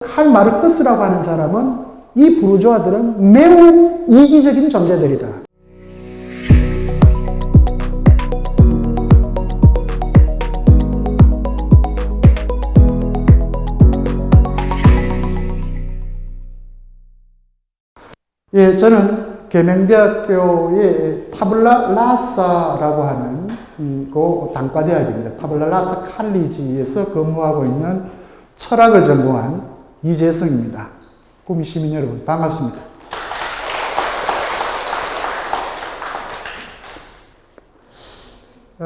칼 마르크스라고 하는 사람은 이 부르주아들은 매우 이기적인 존재들이다. 예, 저는 계명대학교의 타블라 라사라고 하는 그 단과대학입니다. 타블라 라사 칼리지에서 근무하고 있는 철학을 전공한 이재성입니다. 꿈이 시민 여러분, 반갑습니다.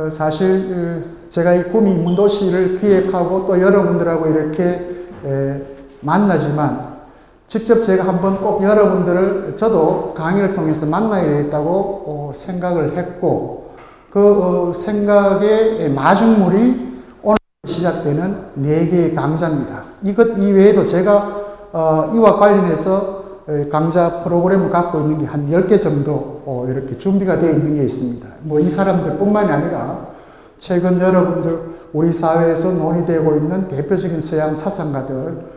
사실 제가 이 꿈이 인문도시를 기획하고 또 여러분들하고 이렇게 만나지만 직접 제가 한번 꼭 여러분들을 저도 강의를 통해서 만나야 되겠다고 생각을 했고 그 생각의 마중물이 오늘 시작되는 4개의 강좌입니다. 이것 이외에도 제가 이와 관련해서 강좌 프로그램을 갖고 있는 게 한 10개 정도 이렇게 준비가 되어 있는 게 있습니다. 뭐 이 사람들 뿐만이 아니라 최근 여러분들 우리 사회에서 논의되고 있는 대표적인 서양 사상가들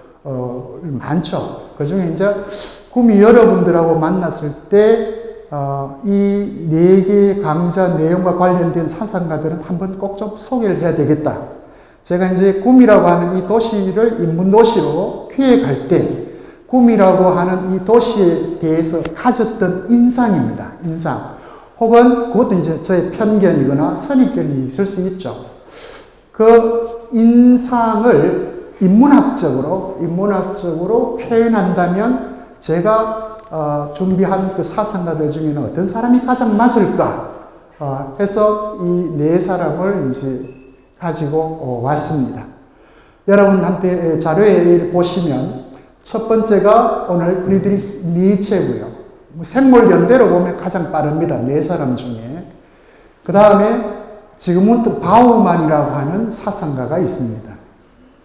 많죠. 그 중에 이제 꿈이 여러분들하고 만났을 때 이 4개의 강좌 내용과 관련된 사상가들은 한번 꼭 좀 소개를 해야 되겠다. 제가 이제 꿈이라고 하는 이 도시를 인문도시로 기획할 때 꿈이라고 하는 이 도시에 대해서 가졌던 인상입니다. 인상. 혹은 그것도 이제 저의 편견이거나 선입견이 있을 수 있죠. 그 인상을 인문학적으로 표현한다면 제가 준비한 그 사상가들 중에는 어떤 사람이 가장 맞을까 해서 이 4사람을 이제 가지고 왔습니다. 여러분한테 자료에 보시면 첫 번째가 오늘 프리드리히 니체고요. 생물 연대로 보면 가장 빠릅니다. 4사람 중에. 그 다음에 지그문트 바우만이라고 하는 사상가가 있습니다.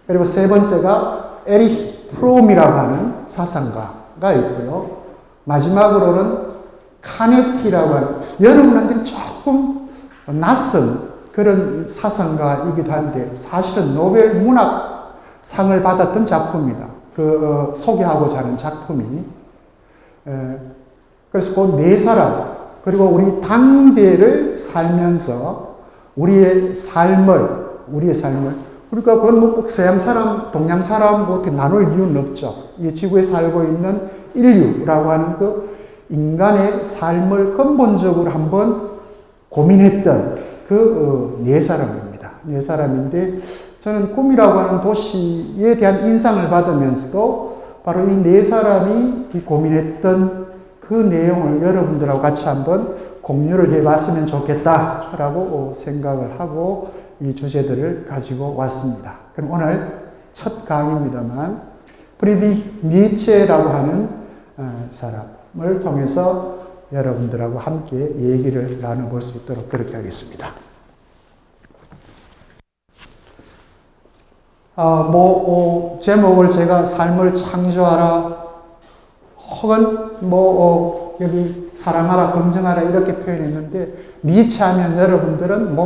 그리고 세 번째가 에리히 프롬이라고 하는 사상가가 있고요. 마지막으로는 카네티라고 하는 여러분한테 조금 낯선 그런 사상가이기도 한데 사실은 노벨 문학상을 받았던 작품입니다. 소개하고자 하는 작품이. 그래서 그 4사람 그리고 우리 당대를 살면서 우리의 삶을 그러니까 그건 뭐 서양 사람, 동양 사람 뭐 어떻게 나눌 이유는 없죠. 이 지구에 살고 있는 인류라고 하는 그 인간의 삶을 근본적으로 한번 고민했던 그 4사람입니다. 4사람인데 저는 꿈이라고 하는 도시에 대한 인상을 받으면서도 바로 이 4사람이 고민했던 그 내용을 여러분들하고 같이 한번 공유를 해봤으면 좋겠다라고 생각을 하고 이 주제들을 가지고 왔습니다. 그럼 오늘 첫 강의입니다만 프리드리히 니체라고 하는 사람을 통해서 여러분들하고 함께 얘기를 나눠볼 수 있도록 그렇게 하겠습니다. 제목을 제가 삶을 창조하라 혹은 여기 사랑하라, 긍정하라 이렇게 표현했는데 니체 하면 여러분들은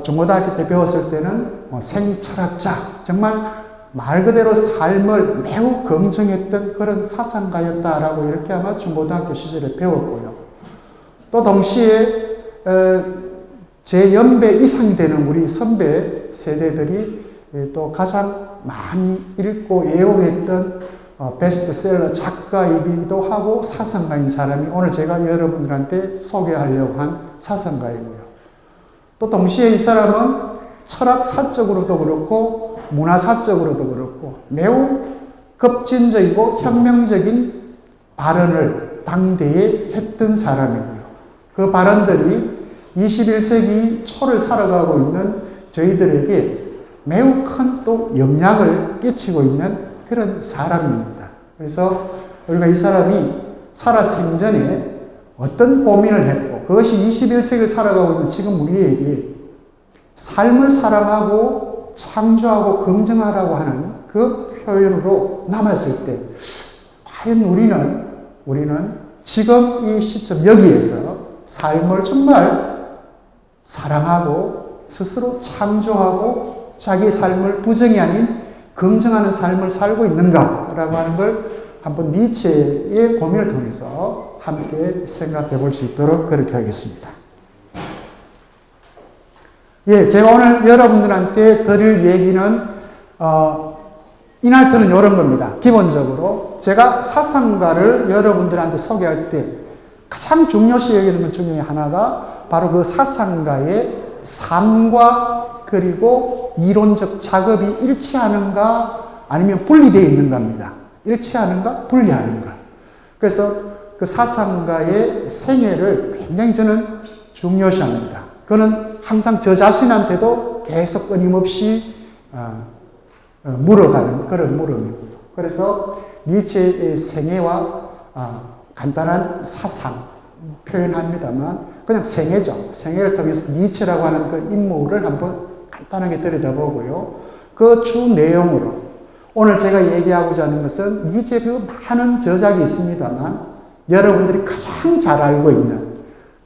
중고등학교 때 배웠을 때는 생철학자, 정말 말 그대로 삶을 매우 긍정했던 그런 사상가였다라고 이렇게 아마 중고등학교 시절에 배웠고요. 또 동시에 제 연배 이상이 되는 우리 선배 세대들이 또 가장 많이 읽고 애용했던 베스트셀러 작가이기도 하고 사상가인 사람이 오늘 제가 여러분들한테 소개하려고 한 사상가이고요. 또 동시에 이 사람은 철학사적으로도 그렇고 문화사적으로도 그렇고 매우 급진적이고 혁명적인 발언을 당대에 했던 사람이고요. 그 발언들이 21세기 초를 살아가고 있는 저희들에게 매우 큰 또 영향을 끼치고 있는 그런 사람입니다. 그래서 우리가 이 사람이 살아 생전에 어떤 고민을 했고 그것이 21세기를 살아가고 있는 지금 우리에게 삶을 사랑하고 창조하고 긍정하라고 하는 그 표현으로 남았을 때 과연 우리는 지금 이 시점 여기에서 삶을 정말 사랑하고 스스로 창조하고 자기 삶을 부정이 아닌 긍정하는 삶을 살고 있는가라고 하는 걸 한번 니체의 고민을 통해서 함께 생각해 볼 수 있도록 그렇게 하겠습니다. 예, 제가 오늘 여러분들한테 드릴 얘기는, 이날트는 이런 겁니다. 기본적으로 제가 사상가를 여러분들한테 소개할 때 가장 중요시 여기는 것 중에 하나가 바로 그 사상가의 삶과 그리고 이론적 작업이 일치하는가 아니면 분리되어 있는가입니다. 일치하는가 분리하는가. 그래서 그 사상가의 생애를 굉장히 저는 중요시합니다. 그는 항상 저 자신한테도 계속 끊임없이 물어가는 그런 물음이고요. 그래서 니체의 생애와 간단한 사상 표현합니다만 그냥 생애죠. 생애를 통해서 니체라고 하는 그 인물을 한번 간단하게 들여다보고요. 그 주 내용으로 오늘 제가 얘기하고자 하는 것은 니체의 그 많은 저작이 있습니다만 여러분들이 가장 잘 알고 있는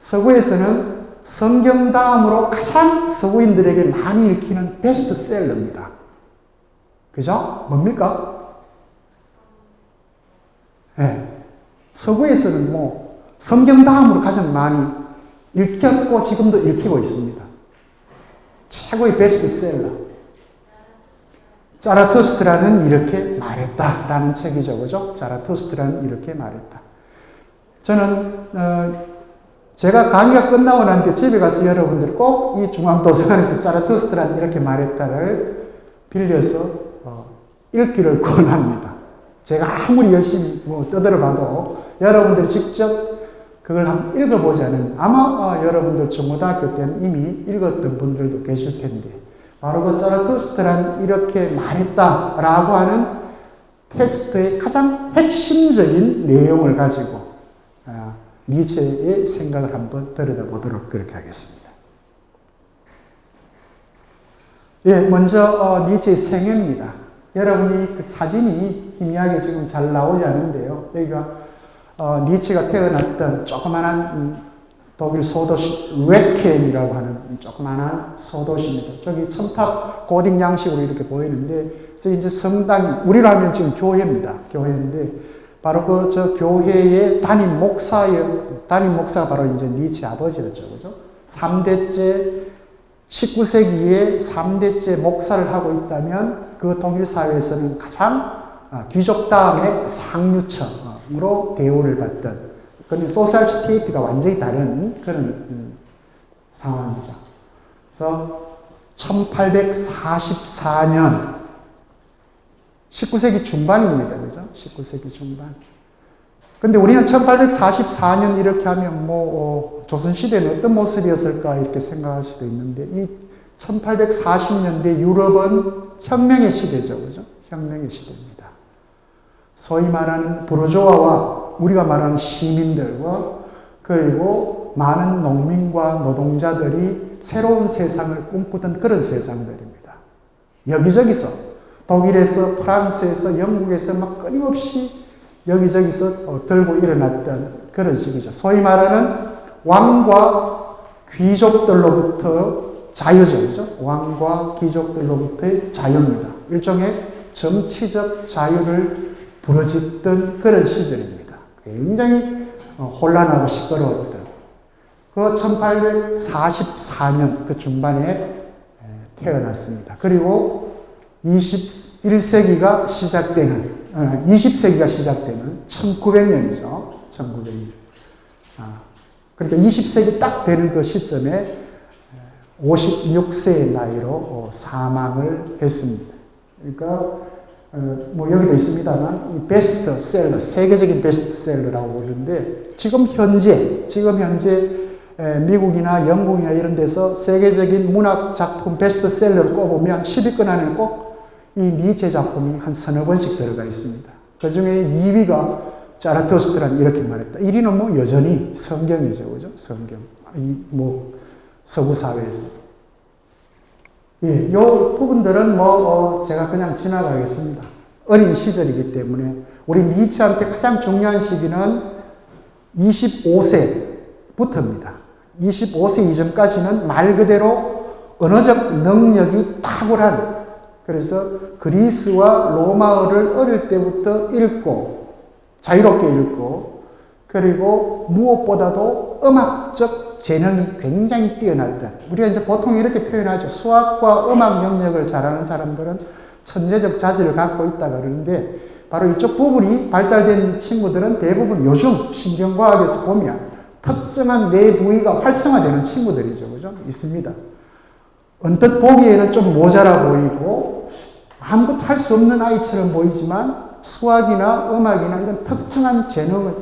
서구에서는 성경 다음으로 가장 서구인들에게 많이 읽히는 베스트셀러입니다. 그죠? 뭡니까? 네. 서구에서는 뭐 성경 다음으로 가장 많이 읽혔고 지금도 읽히고 있습니다. 최고의 베스트셀러. 자라투스트라는 이렇게 말했다라는 책이죠. 그죠? 자라투스트라는 이렇게 말했다. 저는 제가 강의가 끝나고 난 뒤에 집에 가서 여러분들 꼭 이 중앙도서관에서 자라투스트라는 이렇게 말했다를 빌려서 읽기를 권합니다. 제가 아무리 열심히 떠들어봐도 여러분들이 직접 그걸 한번 읽어보자는 아마 여러분들 중고등학교 때는 이미 읽었던 분들도 계실 텐데 바로 그 자라투스트란 이렇게 말했다라고 하는 텍스트의 가장 핵심적인 내용을 가지고 니체의 생각을 한번 들여다보도록 그렇게 하겠습니다. 예, 먼저 니체의 생애입니다. 여러분이 그 사진이 희미하게 지금 잘 나오지 않은데요. 여기가 니체가 태어났던 조그만한 독일 소도시 웨켄이라고 하는 조그만한 소도시입니다. 저기 첨탑 고딕 양식으로 이렇게 보이는데 저기 이제 성당이 우리로 하면 지금 교회입니다. 교회인데 바로 저 교회의 담임 목사가 바로 이제 니체 아버지였죠. 그죠? 3대째 19세기에 3대째 목사를 하고 있다면 그 독일 사회에서는 가장 귀족 다음에 상류층으로 대우를 받던 그런 소셜 스테이트가 완전히 다른 그런 상황이죠. 그래서 1844년 19세기 중반입니다. 그죠? 19세기 중반. 근데 우리는 1844년 이렇게 하면 조선시대는 어떤 모습이었을까 이렇게 생각할 수도 있는데 이 1840년대 유럽은 혁명의 시대죠. 그죠? 혁명의 시대입니다. 소위 말하는 부르주아와 우리가 말하는 시민들과 그리고 많은 농민과 노동자들이 새로운 세상을 꿈꾸던 그런 세상들입니다. 여기저기서 독일에서 프랑스에서 영국에서 막 끊임없이 여기저기서 들고 일어났던 그런 시기죠. 소위 말하는 왕과 귀족들로부터 자유죠. 그죠? 왕과 귀족들로부터의 자유입니다. 일종의 정치적 자유를 부르짖던 그런 시절입니다. 굉장히 혼란하고 시끄러웠던 그 1844년 그 중반에 태어났습니다. 그리고 21세기가 시작되는 20세기가 시작되는 1900년이죠. 1900년. 그러니까 20세기 딱 되는 그 시점에 56세의 나이로 사망을 했습니다. 그러니까 여기도 있습니다만 이 베스트셀러, 세계적인 베스트셀러라고 부르는데 지금 현재 미국이나 영국이나 이런 데서 세계적인 문학 작품 베스트셀러를 꼽으면 10위권 안에는 꼭 이 니체 작품이 한 서너 번씩 들어가 있습니다. 그 중에 2위가 자라투스트란 이렇게 말했다. 1위는 여전히 성경이죠. 그죠? 성경. 서구 사회에서. 예, 요 부분들은 제가 그냥 지나가겠습니다. 어린 시절이기 때문에 우리 니체한테 가장 중요한 시기는 25세부터입니다. 25세 이전까지는 말 그대로 언어적 능력이 탁월한 그래서 그리스와 로마어를 어릴 때부터 읽고, 자유롭게 읽고, 그리고 무엇보다도 음악적 재능이 굉장히 뛰어났던, 우리가 이제 보통 이렇게 표현하죠. 수학과 음악 영역을 잘하는 사람들은 천재적 자질을 갖고 있다 그러는데, 바로 이쪽 부분이 발달된 친구들은 대부분 요즘 신경과학에서 보면 특정한 뇌 부위가 활성화되는 친구들이죠. 그죠? 있습니다. 언뜻 보기에는 좀 모자라 보이고 아무것도 할 수 없는 아이처럼 보이지만 수학이나 음악이나 이런 특정한 재능을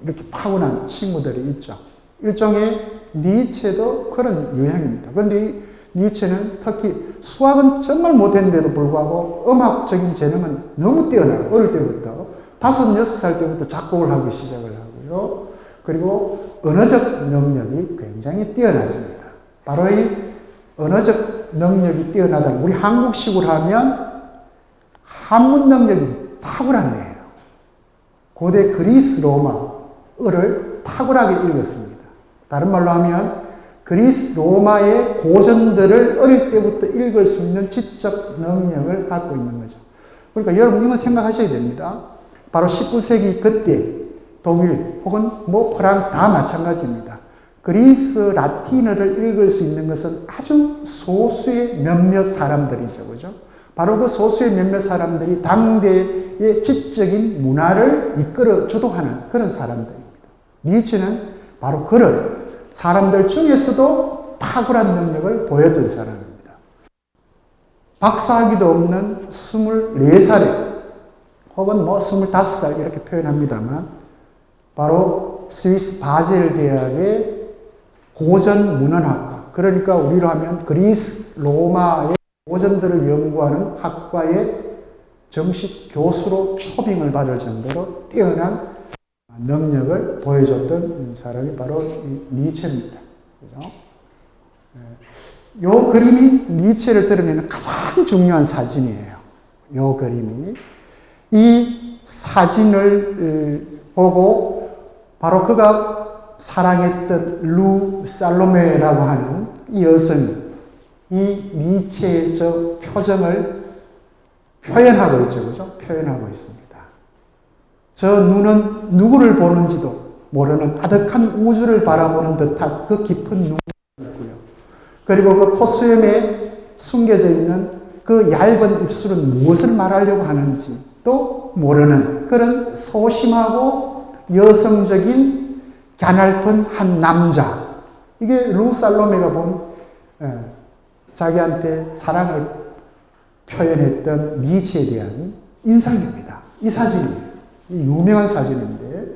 이렇게 타고난 친구들이 있죠. 일종의 니체도 그런 유형입니다. 그런데 이 니체는 특히 수학은 정말 못했는데도 불구하고 음악적인 재능은 너무 뛰어나요. 어릴 때부터 5, 6살 때부터 작곡을 하기 시작을 하고요. 그리고 언어적 능력이 굉장히 뛰어났습니다. 바로 이 언어적 능력이 뛰어나다는, 우리 한국식으로 하면 한문 능력이 탁월한 애예요. 고대 그리스 로마어를 탁월하게 읽었습니다. 다른 말로 하면 그리스 로마의 고전들을 어릴 때부터 읽을 수 있는 지적 능력을 갖고 있는 거죠. 그러니까 여러분 이건 생각하셔야 됩니다. 바로 19세기 그때 독일 혹은 뭐 프랑스 다 마찬가지입니다. 그리스 라틴어를 읽을 수 있는 것은 아주 소수의 몇몇 사람들이죠. 그죠? 바로 그 소수의 몇몇 사람들이 당대의 지적인 문화를 이끌어 주도하는 그런 사람들입니다. 니체는 바로 그런 사람들 중에서도 탁월한 능력을 보였던 사람입니다. 박사학위도 없는 24살에 혹은 뭐 25살 이렇게 표현합니다만 바로 스위스 바젤 대학의 고전 문헌학과, 그러니까 우리로 하면 그리스 로마의 고전들을 연구하는 학과의 정식 교수로 초빙을 받을 정도로 뛰어난 능력을 보여줬던 사람이 바로 니체입니다. 그죠? 요 그림이 니체를 드러내는 가장 중요한 사진이에요. 요 그림이. 이 사진을 보고 바로 그가 사랑했던 루 살로메라고 하는 이 여성이 이 니체의 저 표정을 표현하고 있죠. 그죠? 표현하고 있습니다. 저 눈은 누구를 보는지도 모르는 아득한 우주를 바라보는 듯한 그 깊은 눈이 있고요. 그리고 그 콧수염에 숨겨져 있는 그 얇은 입술은 무엇을 말하려고 하는지도 모르는 그런 소심하고 여성적인 갸냘픈 한 남자. 이게 루 살로메가 본 자기한테 사랑을 표현했던 니체에 대한 인상입니다. 이 사진이에요. 이 유명한 사진인데,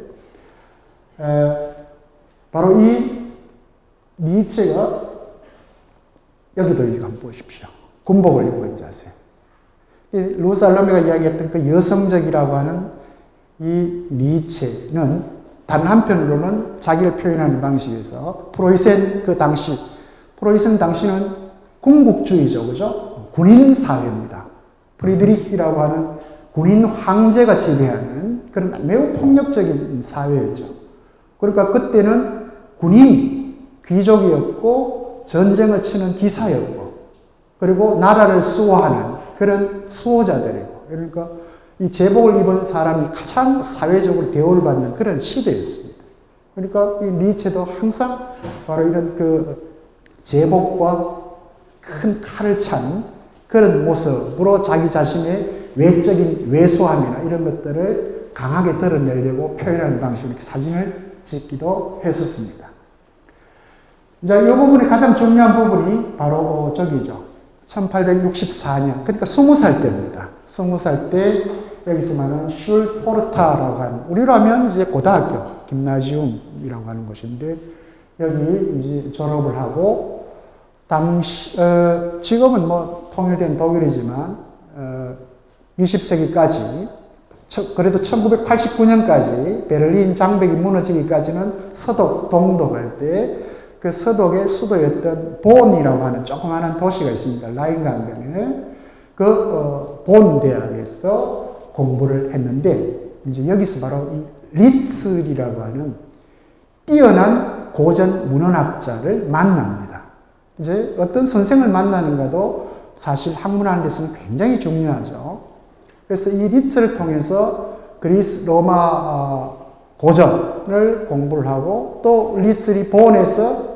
바로 이 니체가 여기도 이거 한번 보십시오. 군복을 입고 있지 않으세요? 루 살로메가 이야기했던 그 여성적이라고 하는 이 니체는 단 한편으로는 자기를 표현하는 방식에서 프로이센 당시는 군국주의죠. 그죠? 군인 사회입니다. 프리드리히라고 하는 군인 황제가 지배하는 그런 매우 폭력적인 사회였죠. 그러니까 그때는 군인이 귀족이었고 전쟁을 치는 기사였고 그리고 나라를 수호하는 그런 수호자들이고, 그러니까 이 제복을 입은 사람이 가장 사회적으로 대우를 받는 그런 시대였습니다. 그러니까 이 니체도 항상 바로 이런 그 제복과 큰 칼을 찬 그런 모습으로 자기 자신의 외적인 왜소함이나 이런 것들을 강하게 드러내려고 표현하는 방식으로 이렇게 사진을 찍기도 했었습니다. 이제 이 부분이 가장 중요한 부분이 바로 저기죠. 1864년, 그러니까 20살 때입니다. 20살 때 여기서 말하는 슐포르타라고 하는, 우리로 하면 이제 고등학교, 김나지움이라고 하는 곳인데, 여기 이제 졸업을 하고, 지금은 뭐 통일된 독일이지만, 20세기까지, 그래도 1989년까지 베를린 장벽이 무너지기까지는 서독, 동독 할 때, 그 서독의 수도였던 본이라고 하는 조그마한 도시가 있습니다. 라인 강변에. 그, 본 대학에서 공부를 했는데, 이제 여기서 바로 이 리츠리라고 하는 뛰어난 고전 문헌학자를 만납니다. 이제 어떤 선생을 만나는가도 사실 학문하는 데서는 굉장히 중요하죠. 그래서 이 리츠를 통해서 그리스 로마 고전을 공부를 하고 또 리츠리 본에서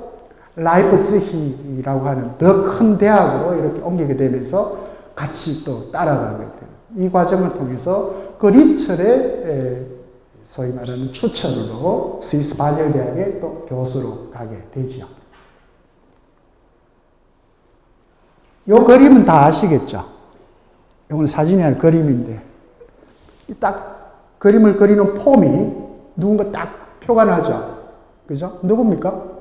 라이프치히라고 하는 더 큰 대학으로 이렇게 옮기게 되면서 같이 또 따라가게 돼요. 이 과정을 통해서 그 리츠의 소위 말하는 추천으로 스위스 바젤 대학에 또 교수로 가게 되지요. 요 그림은 다 아시겠죠? 이건 사진이 아니라 그림인데 딱 그림을 그리는 폼이 누군가 딱 표가 나죠? 그죠? 누굽니까?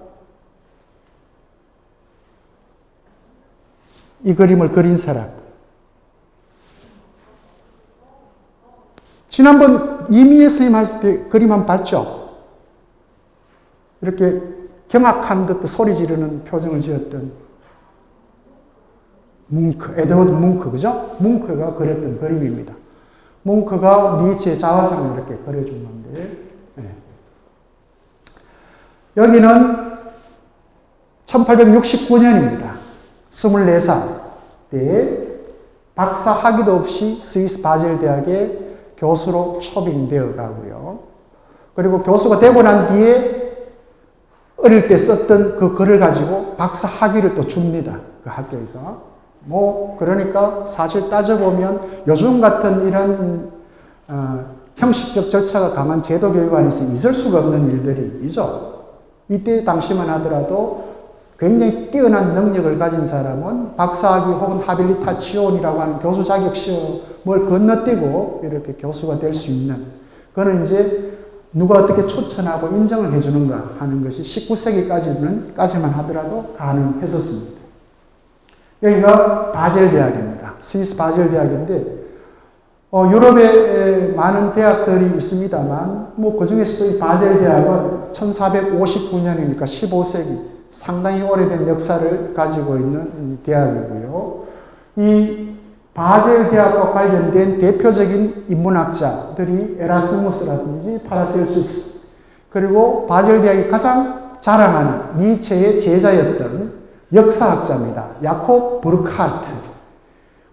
이 그림을 그린 사람. 지난번 이미혜 선생님 하실 때 그림 한번 봤죠? 이렇게 경악한 듯 소리 지르는 표정을 지었던 뭉크, 에드워드 뭉크, 그죠? 뭉크가 그렸던 그림입니다. 뭉크가 니체의 자화상을 이렇게 그려준 건데, 네. 여기는 1869년입니다. 24살 때 박사 학위도 없이 스위스 바젤 대학에 교수로 초빙되어 가고요. 그리고 교수가 되고 난 뒤에 어릴 때 썼던 그 글을 가지고 박사 학위를 또 줍니다. 그 학교에서. 그러니까 사실 따져보면 요즘 같은 이런, 형식적 절차가 강한 제도 교육 안에서 있을 수가 없는 일들이죠. 이때 당시만 하더라도 굉장히 뛰어난 능력을 가진 사람은 박사학위 혹은 하빌리타치온이라고 하는 교수 자격 시험을 건너뛰고 이렇게 교수가 될 수 있는, 그거는 이제 누가 어떻게 추천하고 인정을 해주는가 하는 것이 19세기까지만 하더라도 가능했었습니다. 여기가 바젤 대학입니다. 스위스 바젤 대학인데, 유럽에 많은 대학들이 있습니다만, 그 중에서도 이 바젤 대학은 1459년이니까 15세기, 상당히 오래된 역사를 가지고 있는 대학이고요. 이 바젤 대학과 관련된 대표적인 인문학자들이 에라스무스라든지 파라셀수스, 그리고 바젤 대학이 가장 자랑하는 니체의 제자였던 역사학자입니다. 야콥 부르크하르트.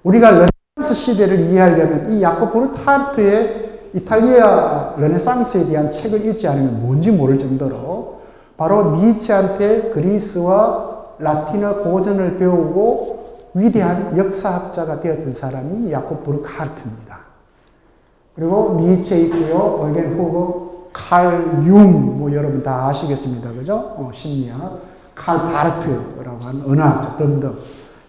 우리가 르네상스 시대를 이해하려면 이 야콥 부르크하르트의 이탈리아 르네상스에 대한 책을 읽지 않으면 뭔지 모를 정도로 바로 니체한테 그리스와 라틴어 고전을 배우고 위대한 역사학자가 되었던 사람이 야콥 부르크하르트입니다. 그리고 니체 있고요. 얼겐 후거, 칼 융, 여러분 다 아시겠습니다. 그죠? 심리학. 칼 바르트라고 하는 언어학자 등등.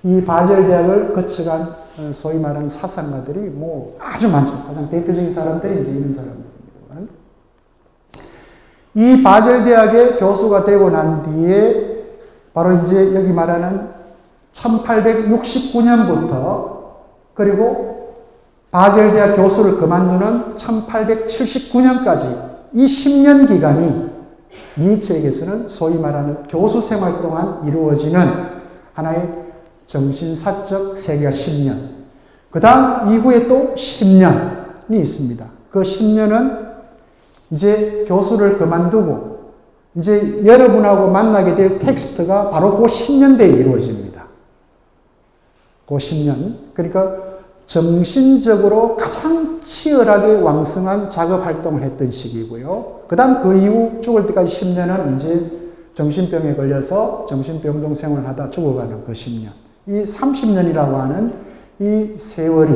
이 바젤 대학을 거쳐간 소위 말하는 사상가들이 아주 많죠. 가장 대표적인 사람들이 이제 이런 사람들입니다. 이 바젤 대학의 교수가 되고 난 뒤에 바로 이제 여기 말하는 1869년부터 그리고 바젤 대학 교수를 그만두는 1879년까지 이 10년 기간이 니체에게서는 소위 말하는 교수 생활 동안 이루어지는 하나의 정신사적 세계가 10년. 그 다음 이후에 또 10년이 있습니다. 그 10년은 이제 교수를 그만두고 이제 여러분하고 만나게 될 텍스트가 바로 그 10년대에 이루어집니다. 그 10년. 그러니까 정신적으로 가장 치열하게 왕성한 작업 활동을 했던 시기고요. 그 다음 그 이후 죽을 때까지 10년은 이제 정신병에 걸려서 정신병동 생활을 하다 죽어가는 그 10년. 이 30년이라고 하는 이 세월이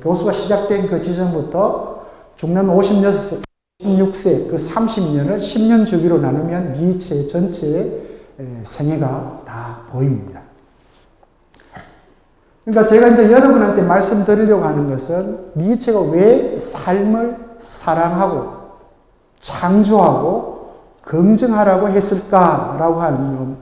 교수가 시작된 그 지점부터 죽는 56세 그 30년을 10년 주기로 나누면 니체의 전체의 생애가 다 보입니다. 그러니까 제가 이제 여러분한테 말씀드리려고 하는 것은 니체가 왜 삶을 사랑하고 창조하고 긍정하라고 했을까라고 하는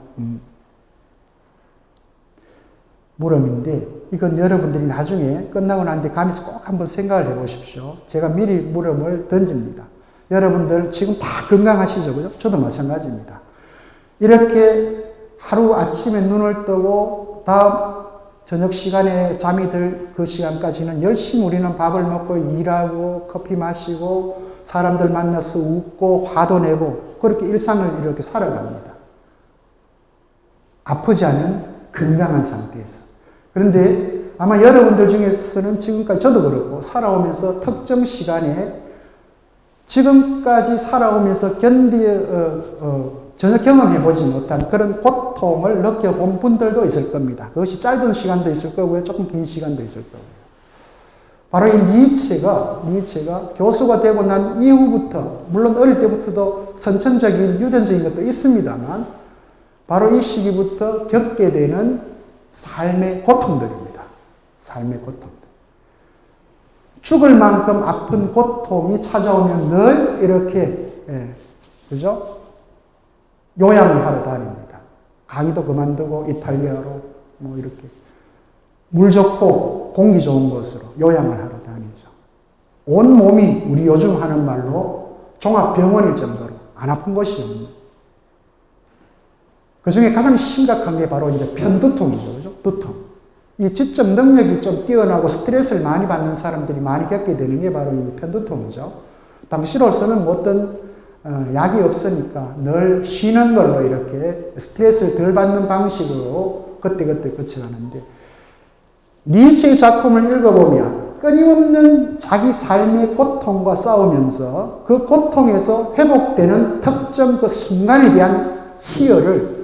물음인데, 이건 여러분들이 나중에 끝나고 난 뒤에 가면서 꼭 한번 생각을 해보십시오. 제가 미리 물음을 던집니다. 여러분들 지금 다 건강하시죠? 그죠? 저도 마찬가지입니다. 이렇게 하루 아침에 눈을 뜨고 다음 저녁 시간에 잠이 들 그 시간까지는 열심히 우리는 밥을 먹고 일하고 커피 마시고 사람들 만나서 웃고 화도 내고 그렇게 일상을 이렇게 살아갑니다. 아프지 않은 건강한 상태에서. 그런데 아마 여러분들 중에서는 지금까지 저도 그렇고 살아오면서 특정 시간에 지금까지 살아오면서 전혀 경험해보지 못한 그런 고통을 느껴본 분들도 있을 겁니다. 그것이 짧은 시간도 있을 거고요. 조금 긴 시간도 있을 거고요. 바로 이 니체가 교수가 되고 난 이후부터, 물론 어릴 때부터도 선천적인, 유전적인 것도 있습니다만, 바로 이 시기부터 겪게 되는 삶의 고통들입니다. 삶의 고통들. 죽을 만큼 아픈 고통이 찾아오면 늘 이렇게, 그죠? 요양을 하러 다닙니다. 강의도 그만두고 이탈리아로 뭐 이렇게 물 좋고 공기 좋은 곳으로 요양을 하러 다니죠. 온 몸이 우리 요즘 하는 말로 종합병원일 정도로 안 아픈 곳이 없는. 그 중에 가장 심각한 게 바로 이제 편두통이죠. 그죠? 두통. 이 지적 능력이 좀 뛰어나고 스트레스를 많이 받는 사람들이 많이 겪게 되는 게 바로 이 편두통이죠. 당시로서는 뭐 어떤 약이 없으니까 늘 쉬는 걸로 이렇게 스트레스를 덜 받는 방식으로 그때그때 거쳐가는데, 니체의 작품을 읽어보면 끊임없는 자기 삶의 고통과 싸우면서 그 고통에서 회복되는 특정 그 순간에 대한 희열을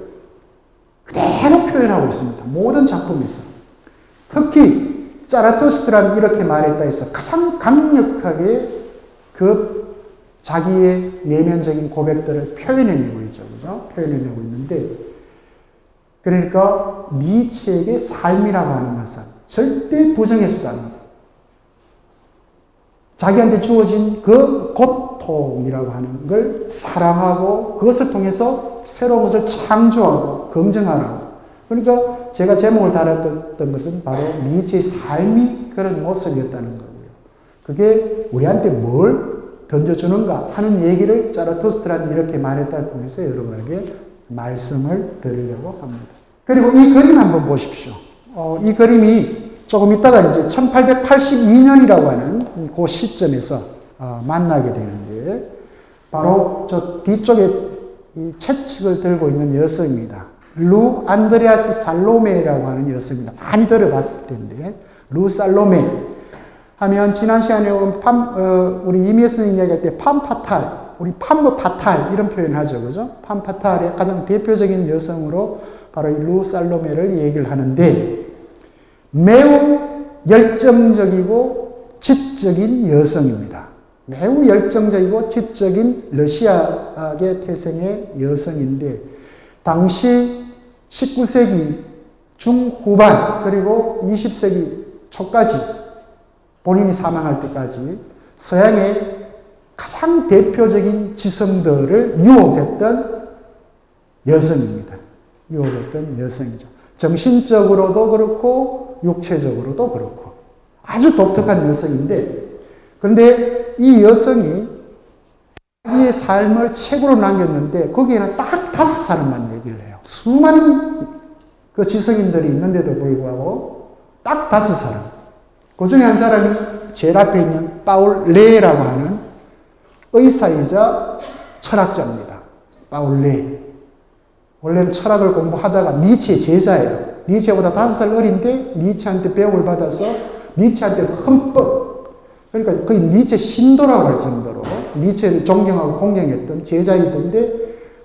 그대로 표현하고 있습니다. 모든 작품에서. 특히 자라투스트라는 이렇게 말했다 해서 가장 강력하게 그 자기의 내면적인 고백들을 표현해내고 있죠. 그죠? 표현해내고 있는데, 그러니까 니체에게 삶이라고 하는 것은 절대 부정해서도 안 됩니다. 자기한테 주어진 그 고통이라고 하는 걸 사랑하고 그것을 통해서 새로운 것을 창조하고 긍정하라고. 그러니까 제가 제목을 달았던 것은 바로 니체의 삶이 그런 모습이었다는 거고요. 그게 우리한테 뭘 던져주는가 하는 얘기를 자라투스트라는 이렇게 말했다를 통해서 여러분에게 말씀을 드리려고 합니다. 그리고 이 그림 한번 보십시오. 이 그림이 조금 있다가 이제 1882년이라고 하는 그 시점에서 만나게 되는데, 바로 저 뒤쪽에 이 채찍을 들고 있는 여성입니다. 루 안드레아스 살로메라고 하는 여성입니다. 많이 들어봤을 텐데, 루 살로메 하면 지난 시간에 우리 이미혜 선생님 이야기할 때 팜파탈, 우리 팜파탈 이런 표현을 하죠. 그죠? 팜파탈의 가장 대표적인 여성으로 바로 이 루 살로메를 얘기를 하는데, 매우 열정적이고 지적인 여성입니다. 매우 열정적이고 지적인 러시아계 태생의 여성인데, 당시 19세기 중후반 그리고 20세기 초까지 본인이 사망할 때까지 서양의 가장 대표적인 지성들을 유혹했던 여성입니다. 유혹했던 여성이죠. 정신적으로도 그렇고 육체적으로도 그렇고 아주 독특한 여성인데, 그런데 이 여성이 자기의 삶을 책으로 남겼는데 거기에는 딱 5사람만 얘기를 해요. 수많은 그 지성인들이 있는데도 불구하고 딱 5사람. 그 중에 한 사람이 제일 앞에 있는 파울 레라고 하는 의사이자 철학자입니다. 파울 레. 원래는 철학을 공부하다가 니체의 제자예요. 니체보다 5살 어린데 니체한테 배움을 받아서 니체한테 흠뻑, 그러니까 거의 니체 신도라고 할 정도로 니체를 존경하고 공경했던 제자이던데,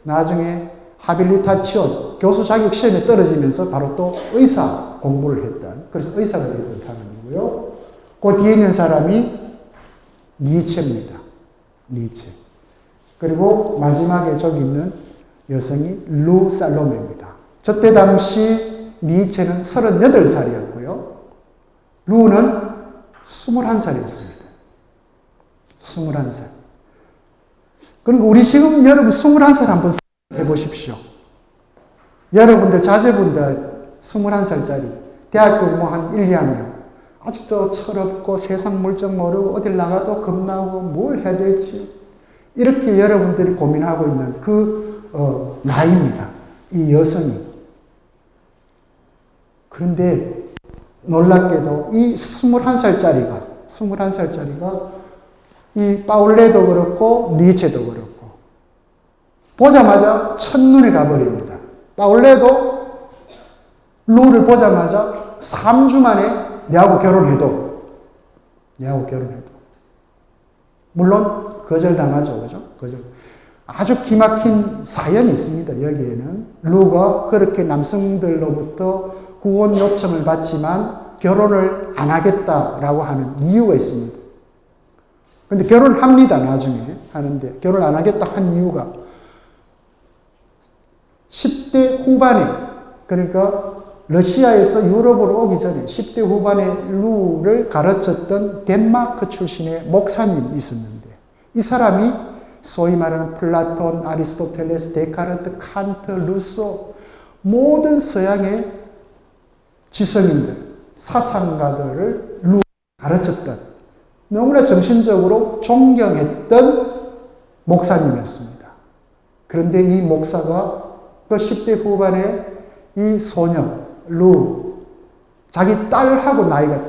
나중에 하빌리타치온 교수 자격 시험에 떨어지면서 바로 또 의사 공부를 했던, 그래서 의사가 되었던 사람이고요. 그 뒤에 있는 사람이 니체입니다. 니체. 그리고 마지막에 저기 있는 여성이 루 살로메입니다. 저때 당시 니체는 38살이었고요. 루는 21살이었습니다. 21살. 그러니까 우리 지금 여러분 21살 한번 해보십시오. 여러분들 자제분들 21살짜리 대학교 뭐 한 1, 2학년 아직도 철없고 세상 물정 모르고 어딜 나가도 겁나고 뭘 해야 될지 이렇게 여러분들이 고민하고 있는 그 나이입니다. 이 여성이. 그런데 놀랍게도 이 21살짜리가 이 파울레도 그렇고 니체도 그렇고 보자마자 첫눈에 가버립니다. 파울레도 루를 보자마자 3주 만에 내하고 결혼해도 물론 거절당하죠. 그죠? 거절. 아주 기막힌 사연이 있습니다. 여기에는 루가 그렇게 남성들로부터 구원 요청을 받지만 결혼을 안 하겠다라고 하는 이유가 있습니다. 근데 결혼을 합니다. 나중에 하는데 결혼 안 하겠다 한 이유가 10대 후반에, 그러니까 러시아에서 유럽으로 오기 전에 10대 후반에 루를 가르쳤던 덴마크 출신의 목사님이 있었는데, 이 사람이 소위 말하는 플라톤, 아리스토텔레스, 데카르트, 칸트, 루소 모든 서양의 지성인들, 사상가들을 루가 가르쳤던, 너무나 정신적으로 존경했던 목사님이었습니다. 그런데 이 목사가 그 10대 후반에 이 소녀, 루, 자기 딸하고 나이가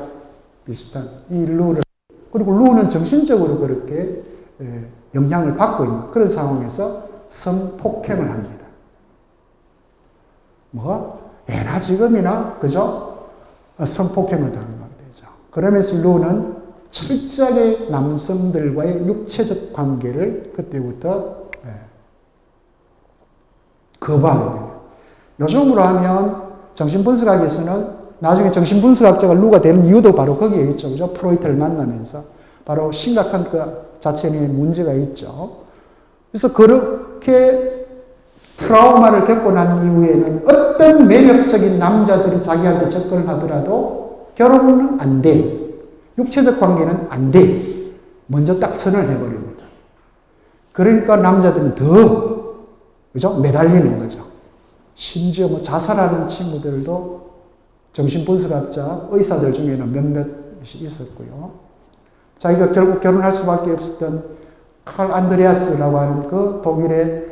비슷한 이 루를, 그리고 루는 정신적으로 그렇게 영향을 받고 있는 그런 상황에서 성폭행을 합니다. 예나 지금이나, 그죠? 성폭행을 당하게 되죠. 그러면서 루는 철저하게 남성들과의 육체적 관계를 그때부터 거부하게 됩니다. 요즘으로 하면 정신분석학에서는 나중에 정신분석학자가 루가 되는 이유도 바로 거기에 있죠. 그죠? 프로이트를 만나면서 바로 심각한 그 자체의 문제가 있죠. 그래서 그렇게 트라우마를 겪고 난 이후에는 어떤 매력적인 남자들이 자기한테 접근을 하더라도 결혼은 안 돼. 육체적 관계는 안 돼. 먼저 딱 선을 해버립니다. 그러니까 남자들은 더, 그죠? 매달리는 거죠. 심지어 뭐 자살하는 친구들도 정신분석학자, 의사들 중에는 몇몇 있었고요. 자기가 결국 결혼할 수밖에 없었던 칼 안드레아스라고 하는 그 독일의,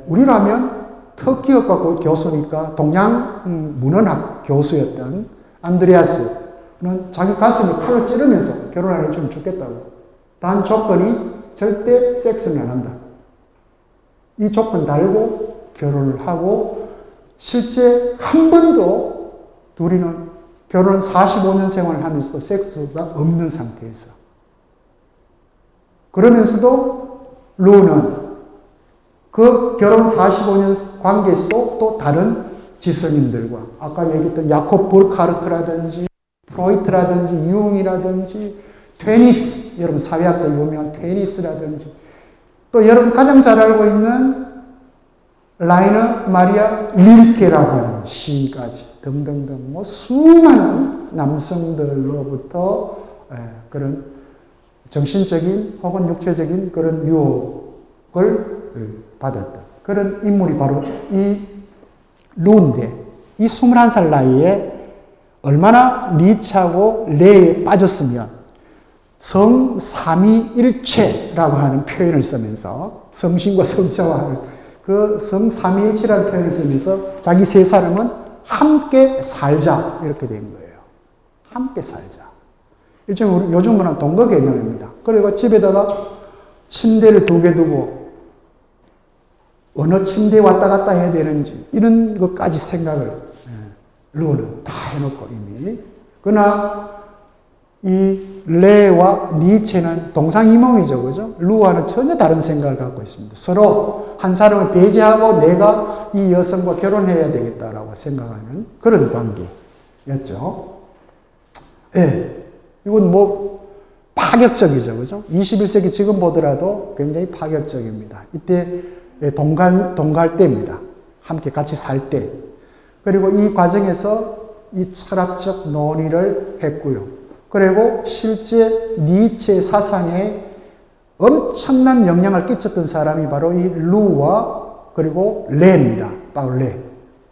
우리라면 터키어과 교수니까 동양 문헌학 교수였던 안드레아스는 자기 가슴에 칼을 찌르면서 결혼하려 좀 죽겠다고. 단 조건이 절대 섹스는 안 한다. 이 조건 달고 결혼을 하고, 실제 한 번도 둘이는 결혼 45년 생활을 하면서도 섹스가 없는 상태에서. 그러면서도 루는 그 결혼 45년 관계에서도 또 다른 지성인들과, 아까 얘기했던 야콥 부르카르트라든지 프로이트라든지 융이라든지 테니스, 여러분 사회학자 유명한 테니스라든지, 또 여러분 가장 잘 알고 있는 라이너 마리아 릴케라고 하는 시인까지 등등등 뭐 수많은 남성들로부터 그런 정신적인 혹은 육체적인 그런 유혹을 받았다. 그런 인물이 바로 이 루인데, 이 21살 나이에 얼마나 니체하고 레에 빠졌으면 성삼위일체라고 하는 표현을 쓰면서, 성신과 성자와 그 성삼위일체라는 표현을 쓰면서 자기 세 사람은 함께 살자 이렇게 된 거예요. 함께 살자. 일종의 요즘 말하는 동거 개념입니다. 그리고 집에다가 침대를 2개 두고 어느 침대에 왔다 갔다 해야 되는지 이런 것까지 생각을 루는 다 해놓고 이미. 그러나 이 레와 니체는 동상이몽이죠. 그죠? 루와는 전혀 다른 생각을 갖고 있습니다. 서로 한 사람을 배제하고 내가 이 여성과 결혼해야 되겠다라고 생각하는 그런 관계였죠. 예. 이건 뭐 파격적이죠. 그죠? 21세기 지금 보더라도 굉장히 파격적입니다. 이때 동거할 때입니다. 함께 같이 살 때. 그리고 이 과정에서 이 철학적 논의를 했고요. 그리고 실제 니체 사상에 엄청난 영향을 끼쳤던 사람이 바로 이 루와 그리고 레입니다. 바로 레.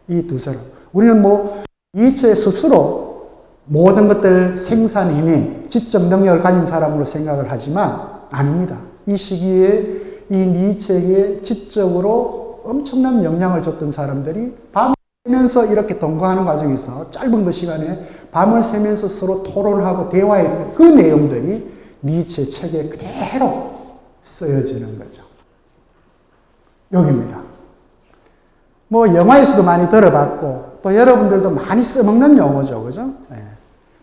이 두 사람. 우리는 뭐 니체 스스로 모든 것들을 생산해낸 지적 능력을 가진 사람으로 생각을 하지만 아닙니다. 이 시기에 이 니체에게 지적으로 엄청난 영향을 줬던 사람들이 밤을 새면서 이렇게 동거하는 과정에서 짧은 그 시간에 밤을 새면서 서로 토론하고 대화했던 그 내용들이 니체 책에 그대로 쓰여지는 거죠. 여기입니다. 뭐 영화에서도 많이 들어봤고 또 여러분들도 많이 써먹는 용어죠. 그죠? 예.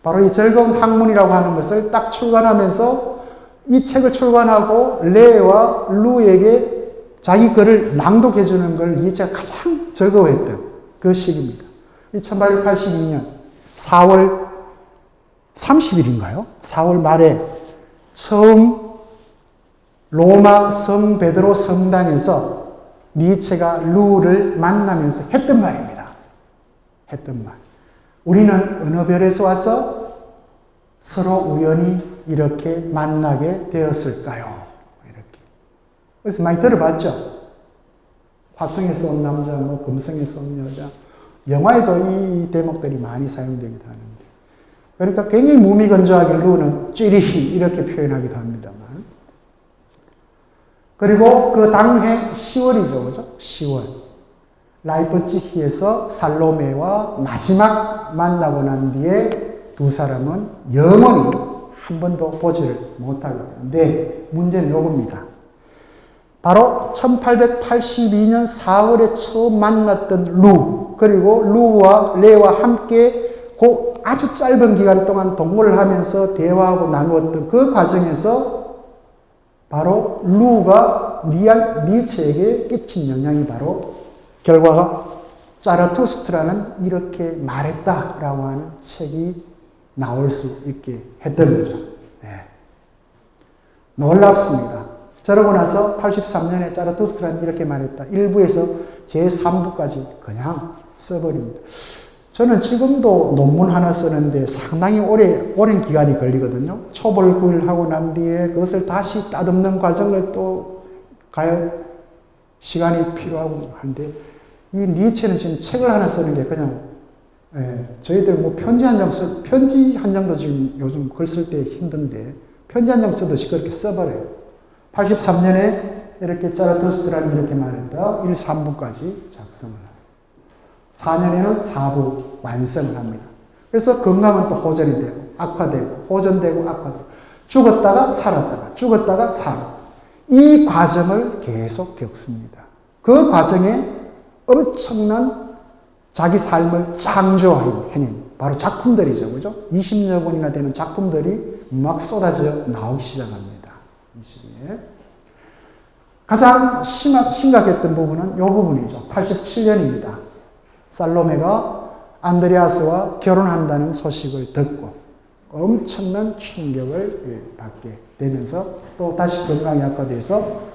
바로 이 즐거운 학문이라고 하는 것을 딱 출간하면서 이 책을 출간하고 레와 루에게 자기 글을 낭독해 주는 걸 니체가 가장 즐거워했던 그 시기입니다. 1882년 4월 30일인가요? 4월 말에 처음 로마 성 베드로 성당에서 니체가 루를 만나면서 했던 말입니다. 했던 말. 우리는 어느 별에서 와서 서로 우연히 이렇게 만나게 되었을까요? 이렇게. 그래서 많이 들어봤죠? 화성에서 온 남자, 뭐 금성에서 온 여자. 영화에도 이 대목들이 많이 사용되기도 하는데. 그러니까 굉장히 무미건조하게 루는 찌리히 이렇게 표현하기도 합니다만. 그리고 그 당해 10월이죠. 그죠? 10월. 라이프치히에서 살로메와 마지막 만나고 난 뒤에 두 사람은 영원히 한 번도 보지를 못하게 되는데 문제는 요겁니다. 바로 1882년 4월에 처음 만났던 루, 그리고 루와 레와 함께 그 아주 짧은 기간 동안 동거를 하면서 대화하고 나누었던 그 과정에서 바로 루가 니체에게 끼친 영향이 바로 결과가 자라투스트라는 이렇게 말했다라고 하는 책이 나올 수 있게 했던 거죠. 네. 놀랍습니다. 저러고 나서 83년에 자라투스트라는 이렇게 말했다. 1부에서 제3부까지 그냥 써버립니다. 저는 지금도 논문 하나 쓰는데 상당히 오랜 기간이 걸리거든요. 초벌구를 하고 난 뒤에 그것을 다시 따듬는 과정을 또 가야 시간이 필요하고 한데, 이 니체는 지금 책을 하나 쓰는 게 그냥, 저희들 뭐 편지 한 장도 지금 요즘 글 쓸 때 힘든데, 편지 한 장 쓰듯이 그렇게 써버려요. 83년에 이렇게 자라투스트라는 이렇게 말했다. 1, 3부까지 작성을 합니다. 4년에는 4부 완성을 합니다. 그래서 건강은 또 호전이 되고, 악화되고, 호전되고, 악화되고, 죽었다가 살았다가, 죽었다가 살았다가. 이 과정을 계속 겪습니다. 그 과정에 엄청난 자기 삶을 창조해낸 바로 작품들이죠. 그죠? 20여 권이나 되는 작품들이 막 쏟아져 나오기 시작합니다. 이 시기에. 가장 심각했던 부분은 이 부분이죠. 87년입니다. 살로메가 안드레아스와 결혼한다는 소식을 듣고 엄청난 충격을 받게 되면서 또 다시 건강이 악화돼서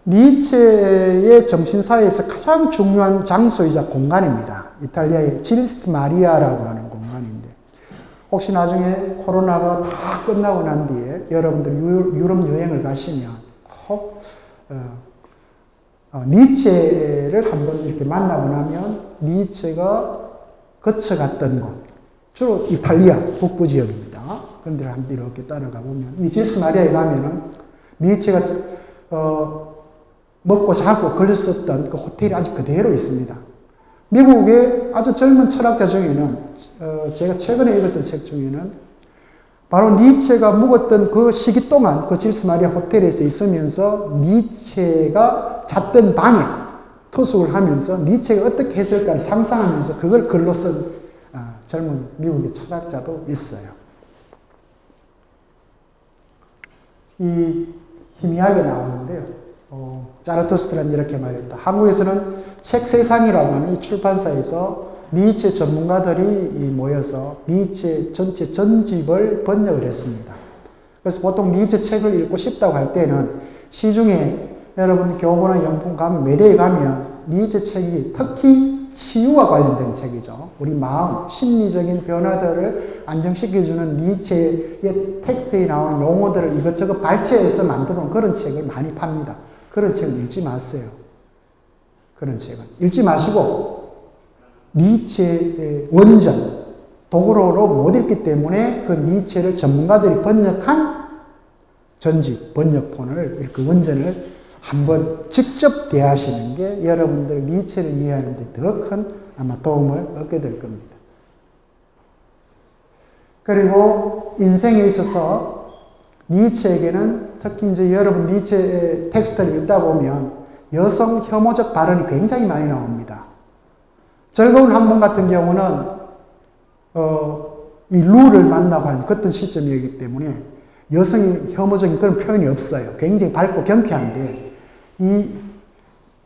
니체의 정신사회에서 가장 중요한 장소이자 공간입니다. 이탈리아의 질스 마리아라고 하는 공간인데, 혹시 나중에 코로나가 다 끝나고 난 뒤에 여러분들 유럽 여행을 가시면 꼭 니체를 한번 이렇게 만나고 나면 니체가 거쳐갔던 곳, 주로 이탈리아 북부 지역입니다. 그런 데를 한번 이렇게 따라가 보면 이 질스 마리아에 가면은 니체가 먹고 자고 걸렸었던 그 호텔이 아직 그대로 있습니다. 미국의 아주 젊은 철학자 중에는 제가 최근에 읽었던 책 중에는 바로 니체가 묵었던 그 시기 동안 그 질스 마리아 호텔에서 있으면서 니체가 잤던 방에 투숙을 하면서 니체가 어떻게 했을까를 상상하면서 그걸 글로 쓴 젊은 미국의 철학자도 있어요. 이 희미하게 나오는데요. 자라투스트라는 이렇게 말했다. 한국에서는 책세상이라고 하는 이 출판사에서 니체 전문가들이 모여서 니체 전체 전집을 번역을 했습니다. 그래서 보통 니체 책을 읽고 싶다고 할 때는 시중에 여러분 교보나 영품 가면 매대에 가면 니체 책이 특히 치유와 관련된 책이죠. 우리 마음, 심리적인 변화들을 안정시켜주는 니체의 텍스트에 나오는 용어들을 이것저것 발췌해서 만들어 놓은 그런 책을 많이 팝니다. 그런 책은 읽지 마세요. 그런 책은 읽지 마시고 니체의 원전, 독어로 못 읽기 때문에 그 니체를 전문가들이 번역한 전집, 번역본을, 그 원전을 한번 직접 대하시는 게 여러분들 니체를 이해하는 데 더 큰 아마 도움을 얻게 될 겁니다. 그리고 인생에 있어서 니체에게는 특히 이제 여러분 니체의 텍스트를 읽다 보면 여성 혐오적 발언이 굉장히 많이 나옵니다. 즐거운 한문 같은 경우는 이 루를 만나고 하는 그런 시점이기 때문에 여성이 혐오적인 그런 표현이 없어요. 굉장히 밝고 경쾌한데 이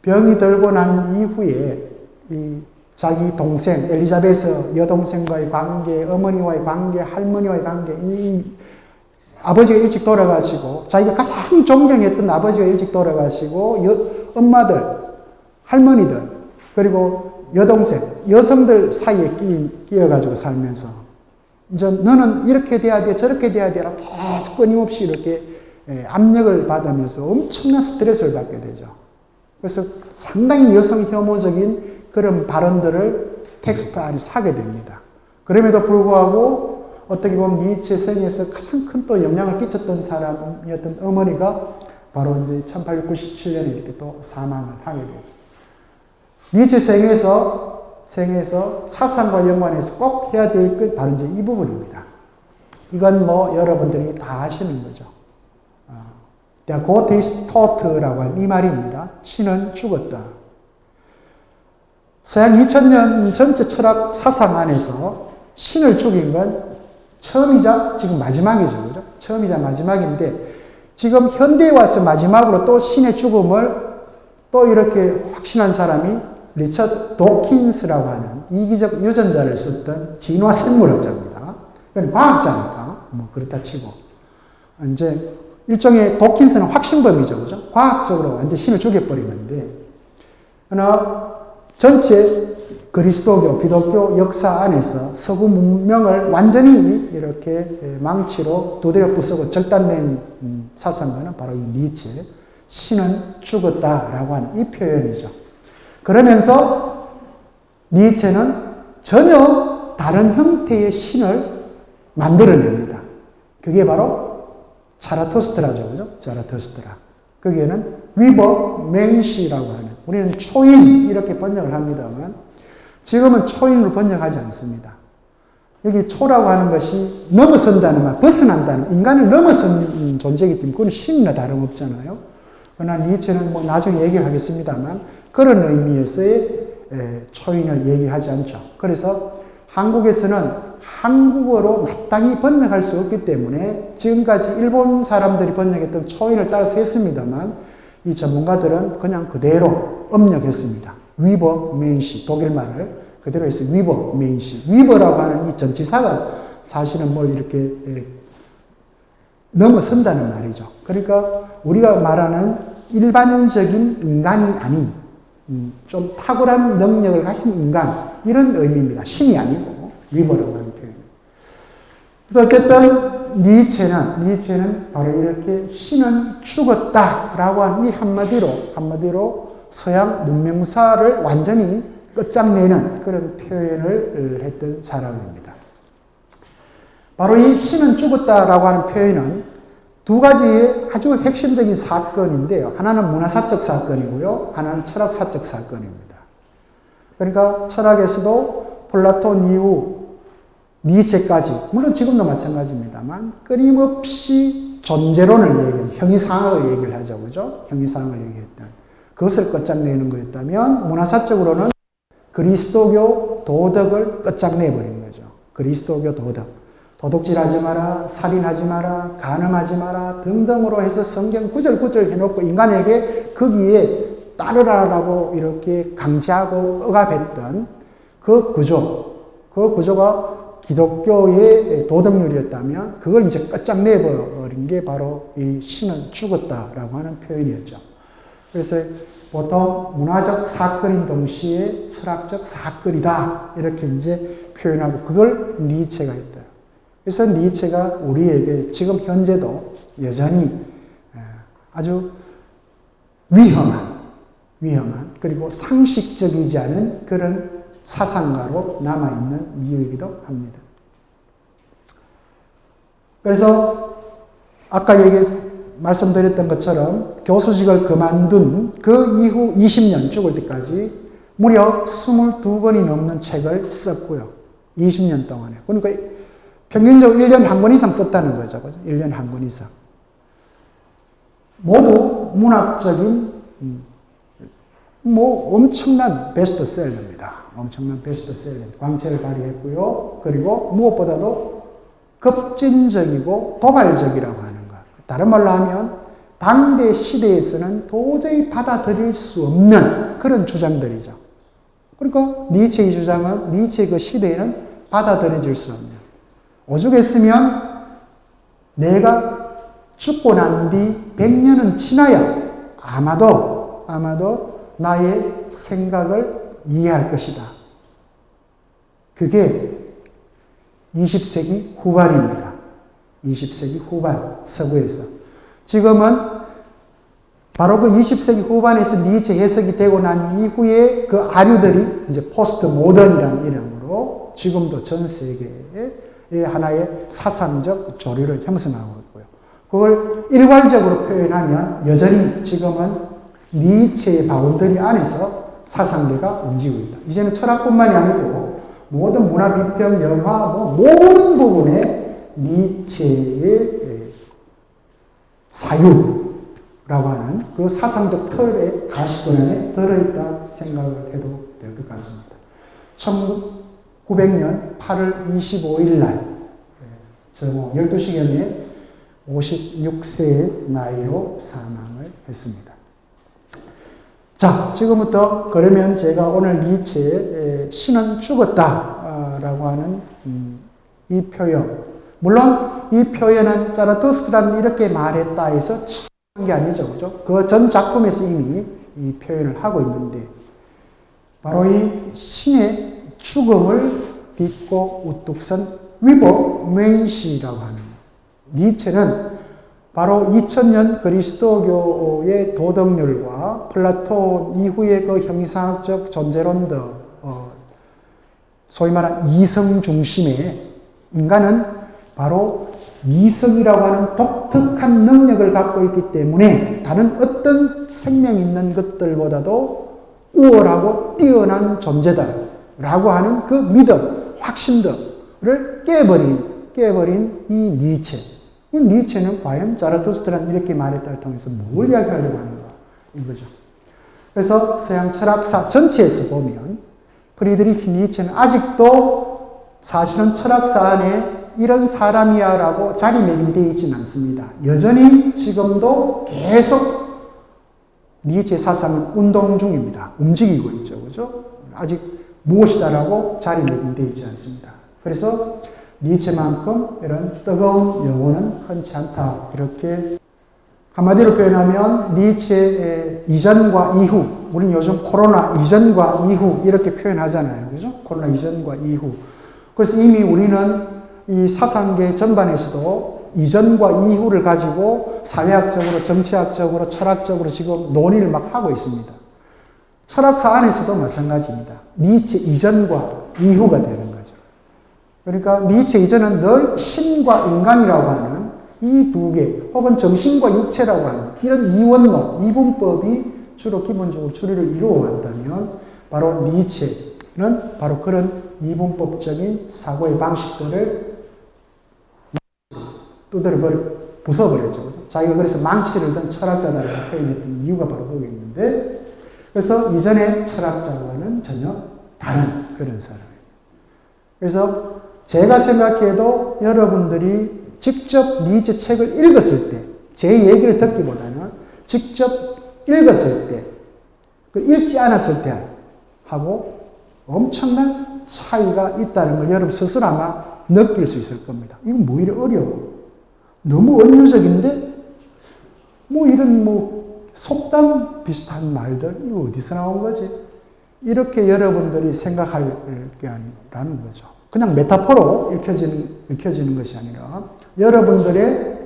병이 들고 난 이후에 이 자기 동생 엘리자베스 여동생과의 관계, 어머니와의 관계, 할머니와의 관계, 이 아버지가 일찍 돌아가시고 자기가 가장 존경했던 아버지가 일찍 돌아가시고 엄마들, 할머니들 그리고 여동생, 여성들 사이에 끼어가지고 살면서 이제 너는 이렇게 돼야 돼, 저렇게 돼야 돼라고 계속 끊임없이 이렇게 압력을 받으면서 엄청난 스트레스를 받게 되죠. 그래서 상당히 여성 혐오적인 그런 발언들을 텍스트 안에서 하게 됩니다. 그럼에도 불구하고 어떻게 보면 니체 생에서 가장 큰 또 영향을 끼쳤던 사람이었던 어머니가 바로 이제 1897년에 이렇게 또 사망을 하게 되죠. 니체 생에서 사상과 연관해서 꼭 해야 될 것 바로 이제 이 부분입니다. 이건 뭐 여러분들이 다 아시는 거죠. Der Gott ist tot라고 하는 이 말입니다. 신은 죽었다. 서양 2000년 전체 철학 사상 안에서 신을 죽인 건 처음이자 지금 마지막이죠. 그죠? 처음이자 마지막인데 지금 현대에 와서 마지막으로 또 신의 죽음을 또 이렇게 확신한 사람이 리처드 도킨스라고 하는 이기적 유전자를 썼던 진화 생물학자입니다. 과학자니까 뭐 그렇다 치고 이제 일종의 도킨스는 확신범이죠, 그죠? 과학적으로 완전 신을 죽여버리는데 그러나 전체 그리스도교, 기독교 역사 안에서 서구 문명을 완전히 이렇게 망치로 두드려 부수고 절단낸 사상가는 바로 이 니체, 신은 죽었다라고 하는 이 표현이죠. 그러면서 니체는 전혀 다른 형태의 신을 만들어냅니다. 그게 바로 자라토스트라죠. 그죠? 자라토스트라. 거기에는 위버 맨시라고 하는, 우리는 초인 이렇게 번역을 합니다만 지금은 초인으로 번역하지 않습니다. 여기 초라고 하는 것이 넘어선다는 말, 벗어난다는, 인간을 넘어선 존재이기 때문에 그건 신이나 다름없잖아요. 그러나 니체는 뭐 나중에 얘기를 하겠습니다만 그런 의미에서의 초인을 얘기하지 않죠. 그래서 한국에서는 한국어로 마땅히 번역할 수 없기 때문에 지금까지 일본 사람들이 번역했던 초인을 따라서 했습니다만 이 전문가들은 그냥 그대로 업력했습니다. 위버 맨시, 독일말을 그대로 해서 위버 맨시. 위버라고 하는 이 전치사가 사실은 뭘 이렇게 넘어선다는 말이죠. 그러니까 우리가 말하는 일반적인 인간이 아닌 좀 탁월한 능력을 가진 인간, 이런 의미입니다. 신이 아니고 위버라고 하는 표현. 그래서 어쨌든 니체는 바로 이렇게 신은 죽었다라고 하는 이 한마디로 서양 문명사를 완전히 끝장내는 그런 표현을 했던 사람입니다. 바로 이 신은 죽었다라고 하는 표현은 두 가지의 아주 핵심적인 사건인데요. 하나는 문화사적 사건이고요. 하나는 철학사적 사건입니다. 그러니까 철학에서도 플라톤 이후 니체까지, 물론 지금도 마찬가지입니다만 끊임없이 존재론을 얘기해요. 형이상학을 얘기를 하죠. 그죠? 형이상학을 얘기했던. 그것을 끝장내는 거였다면 문화사적으로는 그리스도교 도덕을 끝장내버린 거죠. 그리스도교 도덕. 도둑질하지 마라, 살인하지 마라, 간음하지 마라 등등으로 해서 성경 구절구절 해놓고 인간에게 거기에 따르라라고 이렇게 강제하고 억압했던 그 구조가 기독교의 도덕률이었다면 그걸 이제 끝장내버린 게 바로 이 신은 죽었다라고 하는 표현이었죠. 그래서 보통 문화적 사건인 동시에 철학적 사건이다 이렇게 이제 표현하고 그걸 니체가 했다. 그래서 니체가 우리에게 지금 현재도 여전히 아주 위험한 그리고 상식적이지 않은 그런 사상가로 남아있는 이유이기도 합니다. 그래서 아까 말씀드렸던 것처럼 교수직을 그만둔 그 이후 20년 죽을 때까지 무려 22권이 넘는 책을 썼고요. 20년 동안에. 그러니까 평균적으로 1년 한 권 이상 썼다는 거죠. 1년 한 권 이상. 모두 문학적인 뭐 엄청난 베스트셀러입니다. 엄청난 베스트셀러. 광채를 발휘했고요. 그리고 무엇보다도 급진적이고 도발적이라고 하는 것. 다른 말로 하면 당대 시대에서는 도저히 받아들일 수 없는 그런 주장들이죠. 그러니까 니체의 주장은 니체의 그 시대에는 받아들여질 수 없는. 오죽했으면 내가 죽고 난 뒤 100년은 지나야 아마도 나의 생각을 이해할 것이다. 그게 20세기 후반입니다. 20세기 후반 서구에서. 지금은 바로 그 20세기 후반에서 니체 해석이 되고 난 이후에 그 아류들이 이제 포스트 모던이라는 이름으로 지금도 전 세계에 하나의 사상적 조류를 형성하고 있고요. 그걸 일괄적으로 표현하면 여전히 지금은 니체의 바운더리 안에서 사상계가 움직이고 있다. 이제는 철학뿐만이 아니고 모든 문화 비평, 영화, 모든 부분에 니체의 사유라고 하는 그 사상적 틀의 가시권 안에 들어있다 생각을 해도 될 것 같습니다. 1900년 8월 25일 날, 12시경에 56세의 나이로 사망을 했습니다. 자, 지금부터 그러면 제가 오늘 니체의 신은 죽었다라고 하는 이 표현. 물론 이 표현은 자라투스트라는 이렇게 말했다 해서 한 게 아니죠. 그죠? 그 전 작품에서 이미 이 표현을 하고 있는데 바로 이 신의 죽음을 딛고 우뚝 선 위버 메인시라고 하는 니체는 바로 2000년 그리스도교의 도덕률과 플라톤 이후의 그 형이상학적 존재론들, 소위 말하는 이성 중심의 인간은 바로 이성이라고 하는 독특한 능력을 갖고 있기 때문에 다른 어떤 생명 있는 것들보다도 우월하고 뛰어난 존재다라고 하는 그 믿음, 확신들을 깨버린 이 니체. 니체는 과연 자라투스트라는 이렇게 말했다를 통해서 뭘 이야기하려고 하는가 이거죠. 그래서 서양 철학사 전체에서 보면 프리드리히 니체는 아직도 사실은 철학사 안에 이런 사람이야 라고 자리매김되어 있지는 않습니다. 여전히 지금도 계속 니체 사상은 운동 중입니다. 움직이고 있죠. 그죠? 아직 무엇이다라고 자리매김되어 있지 않습니다. 그래서 니체만큼 이런 뜨거운 영혼은 흔치 않다. 이렇게 한마디로 표현하면 니체의 이전과 이후, 우리는 요즘 코로나 이전과 이후 이렇게 표현하잖아요. 그죠? 코로나 이전과 이후. 그래서 이미 우리는 이 사상계 전반에서도 이전과 이후를 가지고 사회학적으로, 정치학적으로, 철학적으로 지금 논의를 막 하고 있습니다. 철학사 안에서도 마찬가지입니다. 니체 이전과 이후가 되는 거죠. 그러니까 니체 이전은 늘 신과 인간이라고 하는 이 두 개, 혹은 정신과 육체라고 하는 이런 이원론, 이분법이 주로 기본적으로 주류를 이루어왔다면 바로 니체는 바로 그런 이분법적인 사고의 방식들을 부숴버렸죠. 자기가 그래서 망치를 든 철학자다라고 표현했던 이유가 바로 거기에 있는데, 그래서 이전의 철학자와는 전혀 다른 그런 사람이에요. 그래서 제가 생각해도 여러분들이 직접 니체 책을 읽었을 때, 제 얘기를 듣기보다는 직접 읽었을 때, 그 읽지 않았을 때 하고 엄청난 차이가 있다는 걸 여러분 스스로 아마 느낄 수 있을 겁니다. 이건 뭐 이리 어려워. 너무 언유적인데, 이런 속담 비슷한 말들, 이거 어디서 나온 거지? 이렇게 여러분들이 생각할 게 아니라는 거죠. 그냥 메타포로 읽혀지는 것이 아니라, 여러분들의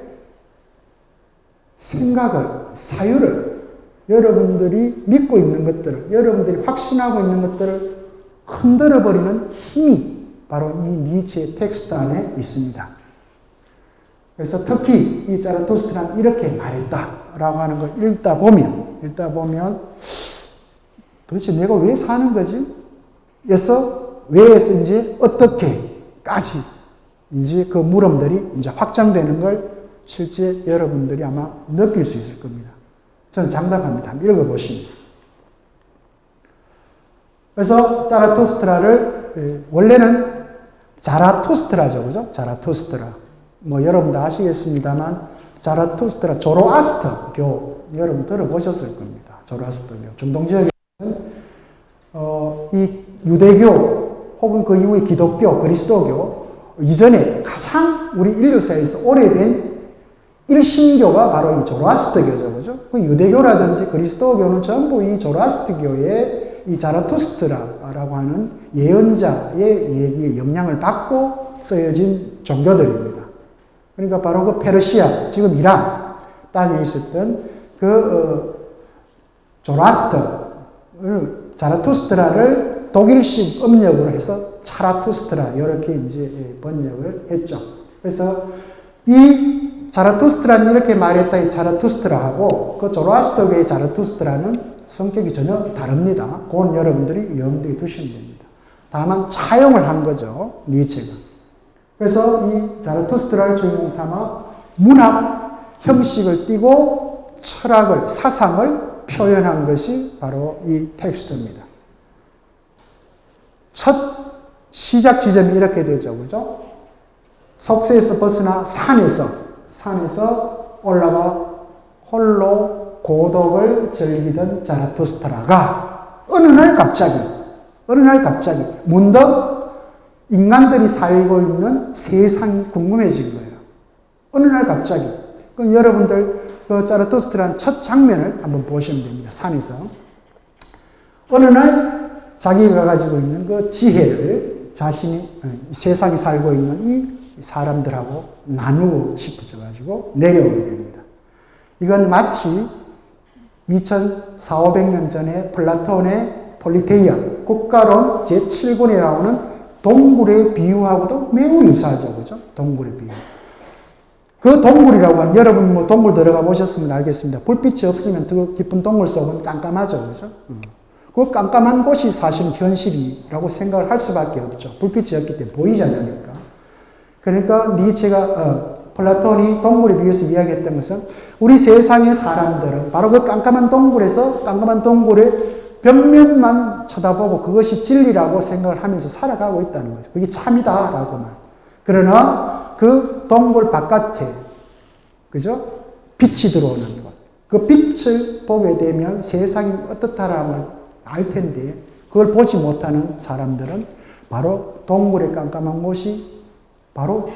생각을, 사유를, 여러분들이 믿고 있는 것들을, 여러분들이 확신하고 있는 것들을 흔들어버리는 힘이 바로 이 니체의 텍스트 안에 있습니다. 그래서 특히 이 자라투스트라는 이렇게 말했다라고 하는 걸 읽다 보면 도대체 내가 왜 사는 거지? 왜에서 이제 어떻게까지 이제 그 물음들이 이제 확장되는 걸 실제 여러분들이 아마 느낄 수 있을 겁니다. 저는 장담합니다. 한번 읽어보시면. 그래서 자라토스트라를 원래는 자라투스트라죠, 그죠? 자라투스트라. 뭐 여러분도 아시겠습니다만 자라투스트라 조로아스터교 여러분 들어보셨을 겁니다. 조로아스터교. 중동 지역에는 이 유대교 혹은 그 이후의 기독교, 그리스도교 이전에 가장 우리 인류사에서 오래된 일신교가 바로 이 조로아스터교죠, 그죠? 그 유대교라든지 그리스도교는 전부 이 조로아스터교의 이 자라투스트라라고 하는 예언자의 영향을 받고 쓰여진 종교들입니다. 그러니까 바로 그 페르시아, 지금 이란 땅에 있었던 그 자라투스트라를 독일식 음력으로 해서 차라투스트라 이렇게 이제 번역을 했죠. 그래서 이 자라투스트라는 이렇게 말했다 이 자라투스트라하고 그 조로아스터교의 자라투스트라는 성격이 전혀 다릅니다. 그건 여러분들이 염두에 두시면 됩니다. 다만 차용을 한 거죠, 니체가. 그래서 이 자라투스트라를 주인공 삼아 문학 형식을 띠고 철학을, 사상을 표현한 것이 바로 이 텍스트입니다. 첫 시작 지점이 이렇게 되죠, 그죠? 석쇠에서 벗어나 산에서 올라가 홀로 고독을 즐기던 자라투스트라가 어느 날 갑자기 문득 인간들이 살고 있는 세상이 궁금해진 거예요. 어느 날 갑자기. 그럼 여러분들 그 자라투스트라는 첫 장면을 한번 보시면 됩니다. 산에서. 어느 날 자기가 가지고 있는 그 지혜를 자신이 세상에 살고 있는 이 사람들하고 나누고 싶어져가지고 내려오게 됩니다. 이건 마치 2400~500년 전에 플라톤의 폴리테이아, 국가론 제7권에 나오는 동굴의 비유하고도 매우 유사하죠. 그죠? 동굴의 비유. 그 동굴이라고 하는, 여러분 뭐 동굴 들어가 보셨으면 알겠습니다. 불빛이 없으면 그 깊은 동굴 속은 깜깜하죠. 그죠? 그 깜깜한 곳이 사실은 현실이라고 생각을 할 수밖에 없죠. 불빛이 없기 때문에 보이지 않으니까. 그러니까 니체가, 플라톤이 동굴에 비해서 이야기했던 것은 우리 세상의 사람들은 바로 그 깜깜한 동굴의 벽면만 쳐다보고 그것이 진리라고 생각을 하면서 살아가고 있다는 거죠. 그게 참이다라고만. 그러나 그 동굴 바깥에, 그죠? 빛이 들어오는 것. 그 빛을 보게 되면 세상이 어떻다라는 알 텐데 그걸 보지 못하는 사람들은 바로 동굴의 깜깜한 곳이 바로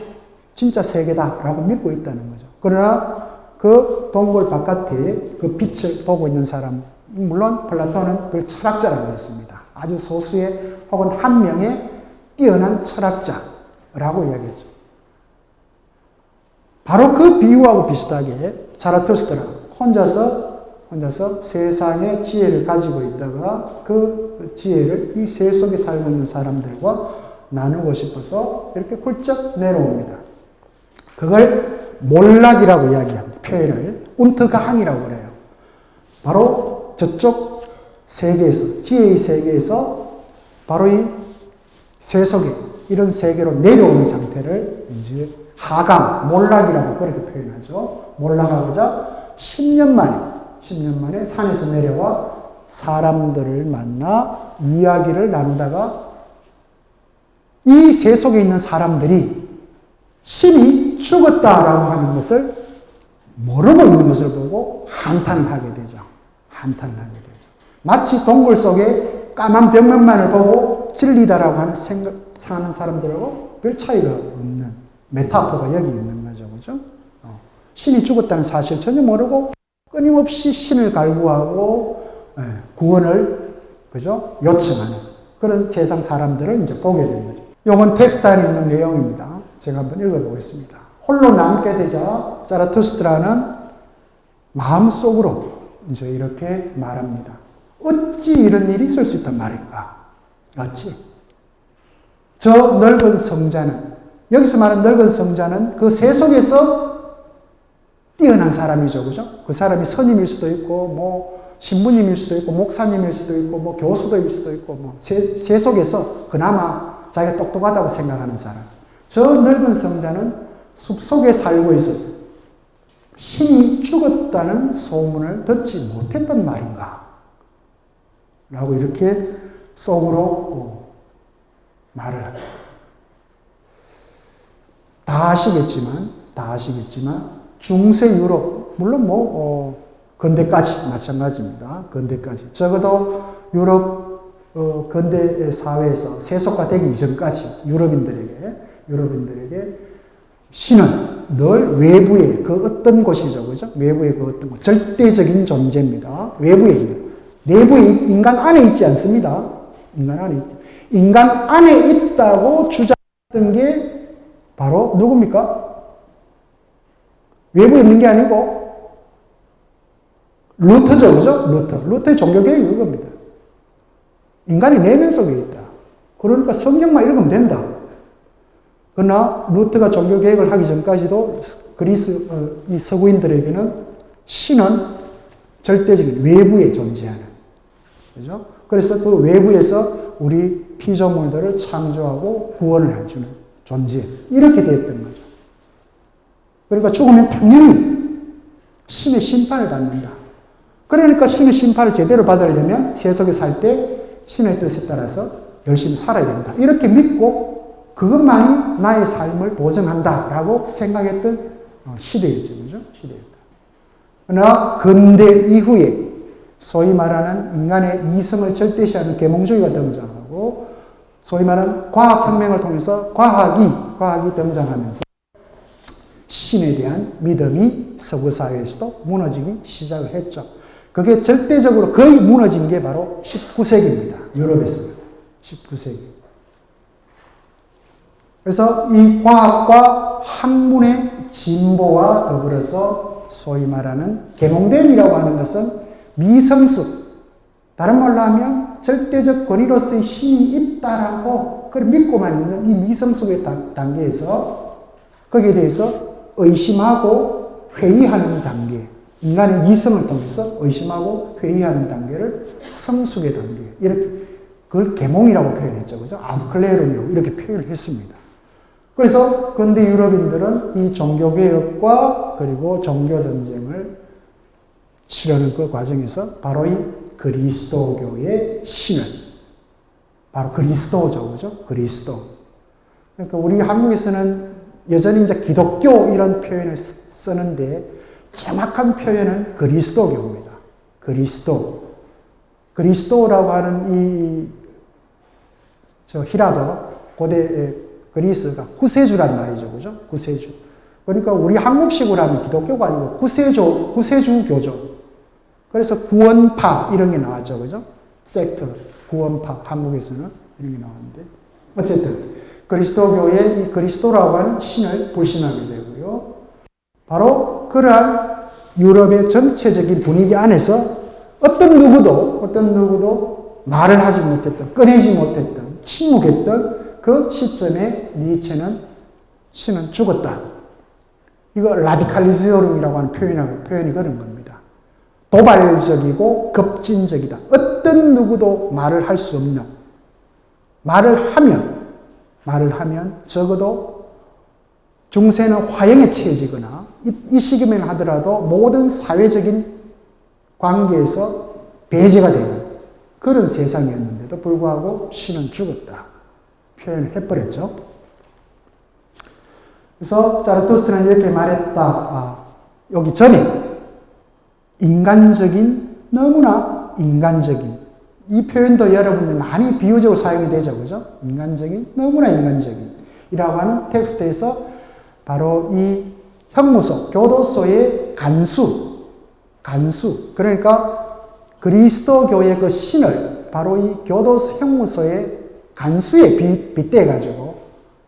진짜 세계다라고 믿고 있다는 거죠. 그러나 그 동굴 바깥에 그 빛을 보고 있는 사람, 물론 플라톤은 그걸 철학자라고 했습니다. 아주 소수의 혹은 한 명의 뛰어난 철학자라고 이야기했죠. 바로 그 비유하고 비슷하게 자라투스트라 혼자서 세상의 지혜를 가지고 있다가 그 지혜를 이 세 속에 살고 있는 사람들과 나누고 싶어서 이렇게 훌쩍 내려옵니다. 그걸 몰락이라고 이야기합니다. 표현을 운트가항이라고 그래요. 바로 저쪽 세계에서, 지혜의 세계에서 바로 이 세속에, 이런 세계로 내려오는 상태를 이제 하강, 몰락이라고 그렇게 표현하죠. 몰락하고자 10년 만에 산에서 내려와 사람들을 만나 이야기를 나누다가 이 세속에 있는 사람들이 신이 죽었다라고 하는 것을 모르고 있는 것을 보고 한탄을 하게 되죠. 마치 동굴 속에 까만 벽면만을 보고 진리다라고 하는 생각하는 사람들하고 별 차이가 없는 메타포가 여기 있는 거죠. 그죠? 신이 죽었다는 사실 전혀 모르고 끊임없이 신을 갈구하고 구원을, 그죠? 요청하는 그런 세상 사람들을 이제 보게 되는 거죠. 이건 텍스트 안에 있는 내용입니다. 제가 한번 읽어보겠습니다. 홀로 남게 되자 자라투스트라는 마음속으로 이제 이렇게 말합니다. 어찌 이런 일이 있을 수 있단 말인가? 어찌? 저 넓은 성자는, 여기서 말하는 넓은 성자는 그 세속에서 뛰어난 사람이죠. 그죠? 그 사람이 선임일 수도 있고, 뭐, 신부님일 수도 있고, 목사님일 수도 있고, 뭐, 교수도일 수도 있고, 뭐, 세속에서 그나마 자기가 똑똑하다고 생각하는 사람. 저 넓은 성자는 숲속에 살고 있어서 신이 죽었다는 소문을 듣지 못했단 말인가? 라고 이렇게 속으로 말을 합니다. 다 아시겠지만 중세 유럽, 물론 근대까지 마찬가지입니다. 근대까지. 적어도 유럽 근대 사회에서 세속화되기 이전까지 유럽인들에게 신은 늘 외부의 그 어떤 곳이죠. 그죠? 외부의 그 어떤 곳. 절대적인 존재입니다. 외부에 있는. 내부에 인간 안에 있지 않습니다. 인간 안에 있다고 주장했던 게 바로 누굽니까? 외부에 있는 게 아니고 루터죠. 그죠? 루터의 종교개혁이 이겁니다. 인간이 내면 속에 있다. 그러니까 성경만 읽으면 된다. 그러나 루터가 종교개혁을 하기 전까지도 그리스 이 서구인들에게는 신은 절대적인 외부에 존재하는, 그죠? 그래서 그 외부에서 우리 피조물들을 창조하고 구원을 해주는 존재, 이렇게 되었던 거죠. 그러니까 죽으면 당연히 신의 심판을 받는다. 그러니까 신의 심판을 제대로 받으려면 세속에 살 때 신의 뜻에 따라서 열심히 살아야 된다. 이렇게 믿고 그것만이 나의 삶을 보증한다라고 생각했던 시대였죠. 그죠? 시대였다. 그러나 근대 이후에 소위 말하는 인간의 이성을 절대시하는 계몽주의가 등장하고 소위 말하는 과학혁명을 통해서 과학이 등장하면서 신에 대한 믿음이 서구 사회에서도 무너지기 시작을 했죠. 그게 절대적으로 거의 무너진 게 바로 19세기입니다. 유럽에서는. 19세기. 그래서 이 과학과 학문의 진보와 더불어서 소위 말하는 계몽됨이라고 하는 것은 미성숙, 다른 말로 하면 절대적 권위로서의 신이 있다라고 그걸 믿고만 있는 이 미성숙의 단계에서 거기에 대해서 의심하고 회의하는 단계, 인간의 이성을 통해서 의심하고 회의하는 단계를 성숙의 단계, 이렇게 그걸 계몽이라고 표현했죠. 그죠? 아브클레론이라고 이렇게 표현을 했습니다. 그래서 근대 유럽인들은 이 종교개혁과 그리고 종교전쟁을 치르는 그 과정에서 바로 이 그리스도교의 신을, 바로 그리스도죠. 그죠? 그리스도. 그러니까 우리 한국에서는 여전히 이제 기독교 이런 표현을 쓰는데 정확한 표현은 그리스도교입니다. 그리스도라고 하는 히라버, 고대 그리스가 구세주란 말이죠. 그죠? 구세주. 그러니까 우리 한국식으로 하면 기독교가 아니고 구세주교죠. 그래서 구원파 이런 게 나왔죠. 그죠? 섹트, 구원파, 한국에서는 이런 게 나왔는데. 어쨌든, 그리스도교의 이 그리스도라고 하는 신을 불신하게 되고요. 바로 그러한 유럽의 전체적인 분위기 안에서 어떤 누구도 말을 하지 못했던, 꺼내지 못했던, 침묵했던 그 시점에 니체는 신은 죽었다. 이거 라디칼리즘이라고 하는 표현이 그런 겁니다. 도발적이고 급진적이다. 어떤 누구도 말을 할 수 없는, 말을 하면 적어도 중세는 화형에 처해지거나 이 시기면 하더라도 모든 사회적인 관계에서 배제가 되는 그런 세상이었는데도 불구하고 신은 죽었다. 표현을 해버렸죠. 그래서 자라투스트는 이렇게 말했다. 여기 전에 너무나 인간적인, 이 표현도 여러분들 많이 비유적으로 사용이 되죠. 그죠? 너무나 인간적인 이라고 하는 텍스트에서 바로 이 형무소, 교도소의 간수, 그러니까 그리스도교의 그 신을 바로 이 교도소 형무소의 간수에 빗대가지고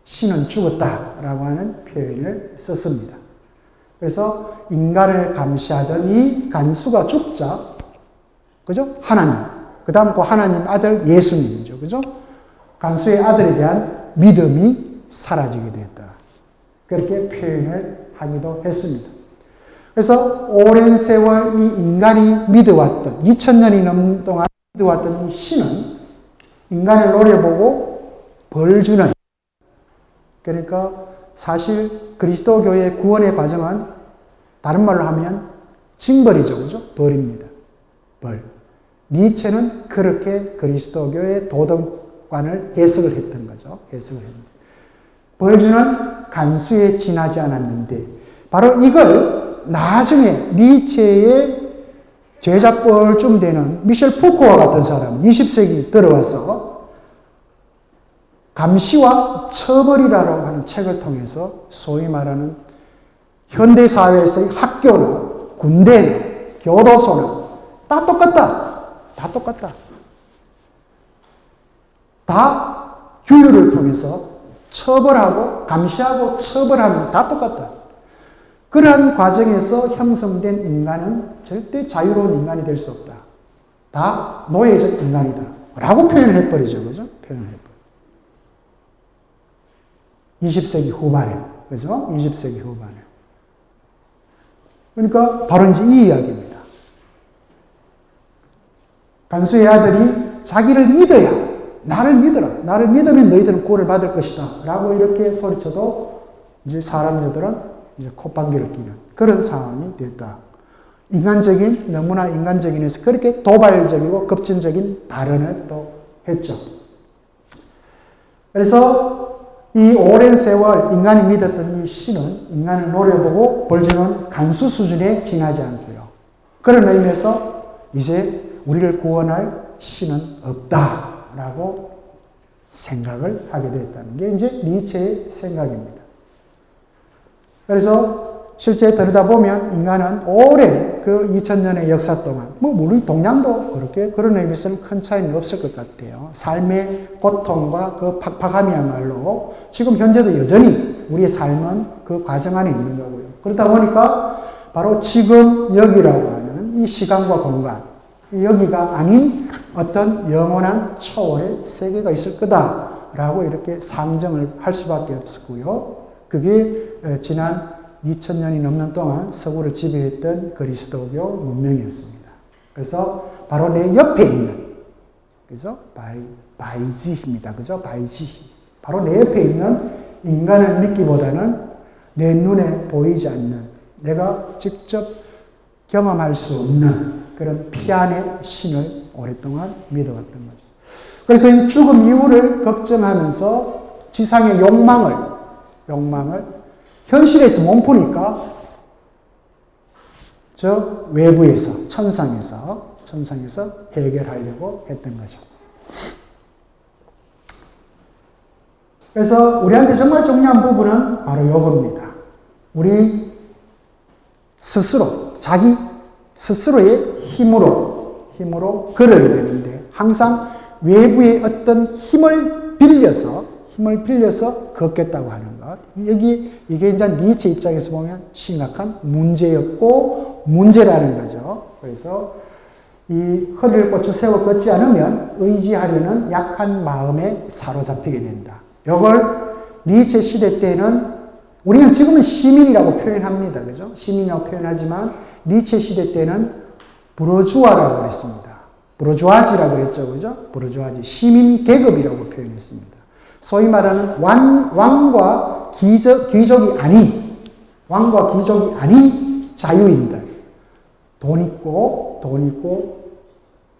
신은 죽었다라고 하는 표현을 썼습니다. 그래서 인간을 감시하던 이 간수가 죽자, 그죠? 하나님. 그 다음 그 하나님 아들 예수님이죠. 그죠? 간수의 아들에 대한 믿음이 사라지게 됐다. 그렇게 표현을 하기도 했습니다. 그래서 오랜 세월 이 인간이 믿어왔던, 2000년이 넘는 동안 믿어왔던 이 신은 인간을 노려보고 벌 주는, 그러니까 사실 그리스도교의 구원의 과정은 다른 말로 하면 징벌이죠. 그죠? 벌입니다. 벌. 니체는 그렇게 그리스도교의 도덕관을 해석을 했던 거죠. 해석을 했는데. 보여주는 간수에 지나지 않았는데, 바로 이걸 나중에 니체의 제자뻘쯤 되는 미셸 푸코와 같은 사람, 20세기 들어와서 감시와 처벌이라고 하는 책을 통해서 소위 말하는 현대사회에서의 학교나 군대나 교도소나 다 똑같다. 다 똑같다. 다 규율을 통해서 처벌하고 감시하고 처벌하는 다 똑같다. 그러한 과정에서 형성된 인간은 절대 자유로운 인간이 될 수 없다. 다 노예적 인간이다. 라고 표현을 해버리죠. 그죠? 표현을 해버려. 20세기 후반에. 그죠? 20세기 후반에. 그러니까 바로 이제 이 이야기입니다. 간수의 아들이 자기를 믿어야, 나를 믿어라. 나를 믿으면 너희들은 구원을 받을 것이다. 라고 이렇게 소리쳐도 이제 사람들은 이제 콧방귀를 끼는 그런 상황이 됐다. 인간적인, 너무나 인간적인 해서 그렇게 도발적이고 급진적인 발언을 또 했죠. 그래서 이 오랜 세월 인간이 믿었던 이 신은 인간을 노려보고 벌주는 간수 수준에 지나지 않고요. 그런 의미에서 이제 우리를 구원할 신은 없다라고 생각을 하게 됐다는 게 이제 니체의 생각입니다. 그래서 실제 들여다보면 인간은 오랜 그 2000년의 역사 동안, 우리 동양도 그렇게 그런 의미에서는 큰 차이는 없을 것 같아요. 삶의 고통과 그 팍팍함이야말로 지금 현재도 여전히 우리의 삶은 그 과정 안에 있는 거고요. 그러다 보니까 바로 지금 여기라고 하는 이 시간과 공간, 여기가 아닌 어떤 영원한 초월의 세계가 있을 거다라고 이렇게 상정을 할 수밖에 없었고요. 그게 지난 2000년이 넘는 동안 서구를 지배했던 그리스도교 문명이었습니다. 그래서 바로 내 옆에 있는, 그죠? 바이지입니다. 그죠? 바이지. 바로 내 옆에 있는 인간을 믿기보다는 내 눈에 보이지 않는, 내가 직접 경험할 수 없는 그런 피안의 신을 오랫동안 믿어왔던 거죠. 그래서 이 죽음 이후를 걱정하면서 지상의 욕망을 현실에서 못 푸니까 저 외부에서 천상에서 해결하려고 했던 거죠. 그래서 우리한테 정말 중요한 부분은 바로 이겁니다. 우리 스스로, 자기 스스로의 힘으로 걸어야 되는데 항상 외부의 어떤 힘을 빌려서 걷겠다고 하는 것. 이게 이제 니체 입장에서 보면 심각한 문제라는 거죠. 그래서 이 허리를 꽂혀 세워 걷지 않으면 의지하려는 약한 마음에 사로잡히게 된다. 이걸 니체 시대 때는 우리는 지금은 시민이라고 표현합니다. 그죠? 시민이라고 표현하지만 니체 시대 때는 부르주아라고 그랬습니다. 부르주아지라고 그랬죠. 그죠? 부르주아지. 시민 계급이라고 표현했습니다. 소위 말하는 왕과 귀족이 아닌 자유인들. 돈 있고,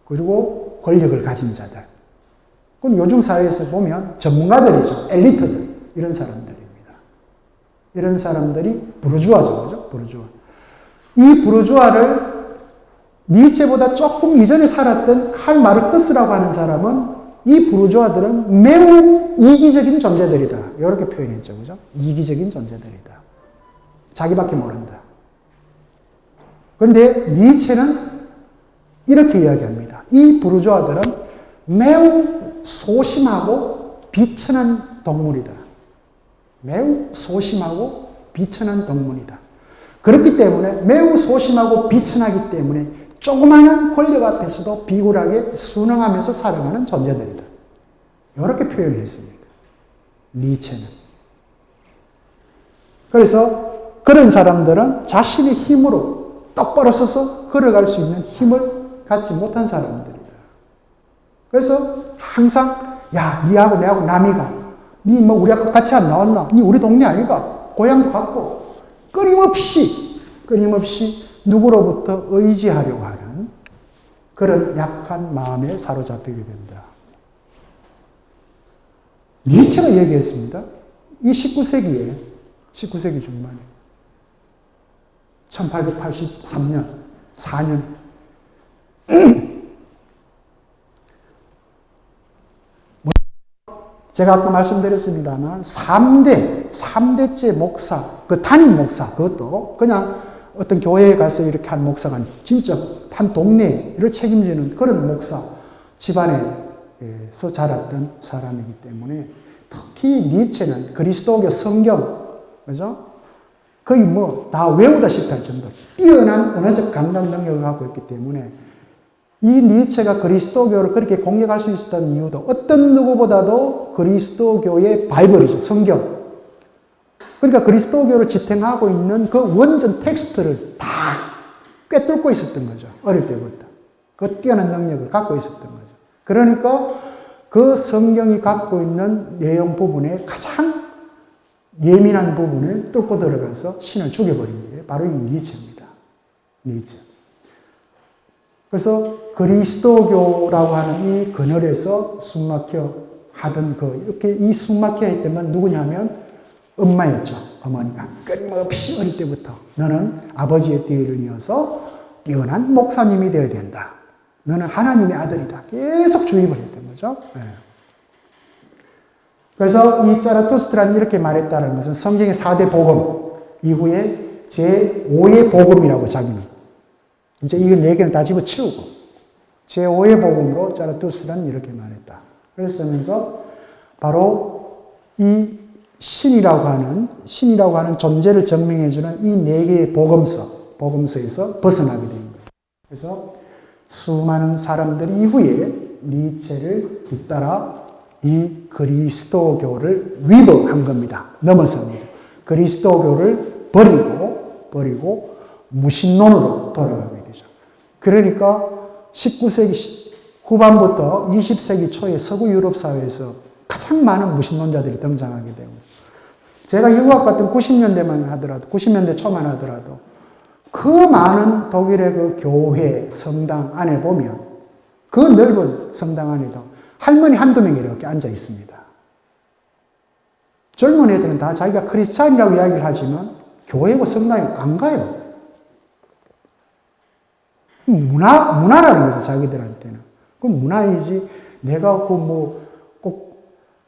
그리고 권력을 가진 자들. 그럼 요즘 사회에서 보면 전문가들이죠. 엘리트들. 이런 사람들입니다. 이런 사람들이 부르주아죠. 그죠? 부르주아. 이 부르주아를 니체보다 조금 이전에 살았던 칼 마르크스라고 하는 사람은 이 부르주아들은 매우 이기적인 존재들이다. 이렇게 표현했죠. 그죠? 이기적인 존재들이다. 자기밖에 모른다. 그런데 니체는 이렇게 이야기합니다. 이 부르주아들은 매우 소심하고 비천한 동물이다. 매우 소심하고 비천한 동물이다. 그렇기 때문에 매우 소심하고 비천하기 때문에 조그마한 권력 앞에서도 비굴하게 순응하면서 살아가는 존재들이다. 이렇게 표현을 했습니다. 니체는. 그래서 그런 사람들은 자신의 힘으로 똑바로 서서 걸어갈 수 있는 힘을 갖지 못한 사람들이다. 그래서 항상 야, 니하고 내하고 남이가 니 우리 학교 같이 안 나왔나? 니 우리 동네 아이가? 고향도 같고 끊임없이 누구로부터 의지하려고 하는 그런 약한 마음에 사로잡히게 된다. 니체가 얘기했습니다. 이 19세기 중반에 1883년, 4년 제가 아까 말씀드렸습니다만 3대째 목사, 그 담임 목사, 그것도 그냥 어떤 교회에 가서 이렇게 한 목사가 아니고 진짜 한 동네를 책임지는 그런 목사 집안에서 자랐던 사람이기 때문에 특히 니체는 그리스도교 성경, 그죠? 거의 다 외우다시피 할 정도로 뛰어난 언어적 감각 능력을 갖고 있기 때문에 이 니체가 그리스도교를 그렇게 공격할 수 있었던 이유도 어떤 누구보다도 그리스도교의 바이블이죠. 성경. 그러니까 그리스도교를 지탱하고 있는 그 원전 텍스트를 다 꿰뚫고 있었던 거죠. 어릴 때부터. 그 뛰어난 능력을 갖고 있었던 거죠. 그러니까 그 성경이 갖고 있는 내용 부분에 가장 예민한 부분을 뚫고 들어가서 신을 죽여버린 게 바로 이 니체입니다. 니체. 그래서 그리스도교라고 하는 이 그늘에서 숨막혀 하던 이렇게 이 숨막혀 했던 건 누구냐면 엄마였죠. 어머니가 끊임없이 어릴 때부터 너는 아버지의 뒤를 이어서 뛰어난 목사님이 되어야 된다. 너는 하나님의 아들이다. 계속 주입을 했던 거죠. 네. 그래서 이 자라투스트라는 이렇게 말했다는 것은 성경의 4대 복음 이후에 제5의 복음이라고 자기는 이제 이 4개는 다 집어치우고 제5의 복음으로 자라투스트라는 이렇게 말했다. 그랬으면서 바로 이 신이라고 하는 존재를 증명해주는 이 4개의 복음서에서 벗어나게 된 거예요. 그래서 수많은 사람들이 이후에 니체를 뒤따라 이 그리스도교를 위법한 겁니다. 넘어섭니다. 그리스도교를 버리고 무신론으로 돌아가게 되죠. 그러니까 19세기 후반부터 20세기 초에 서구 유럽 사회에서 가장 많은 무신론자들이 등장하게 되고 제가 유학 같은 90년대만 하더라도 90년대 초만 하더라도 그 많은 독일의 그 교회 성당 안에 보면 그 넓은 성당 안에도 할머니 한두 명이 이렇게 앉아 있습니다. 젊은 애들은 다 자기가 크리스찬이라고 이야기를 하지만 교회고 성당에 안 가요. 문화라는 거죠, 자기들한테는. 그건 문화이지, 내가 꼭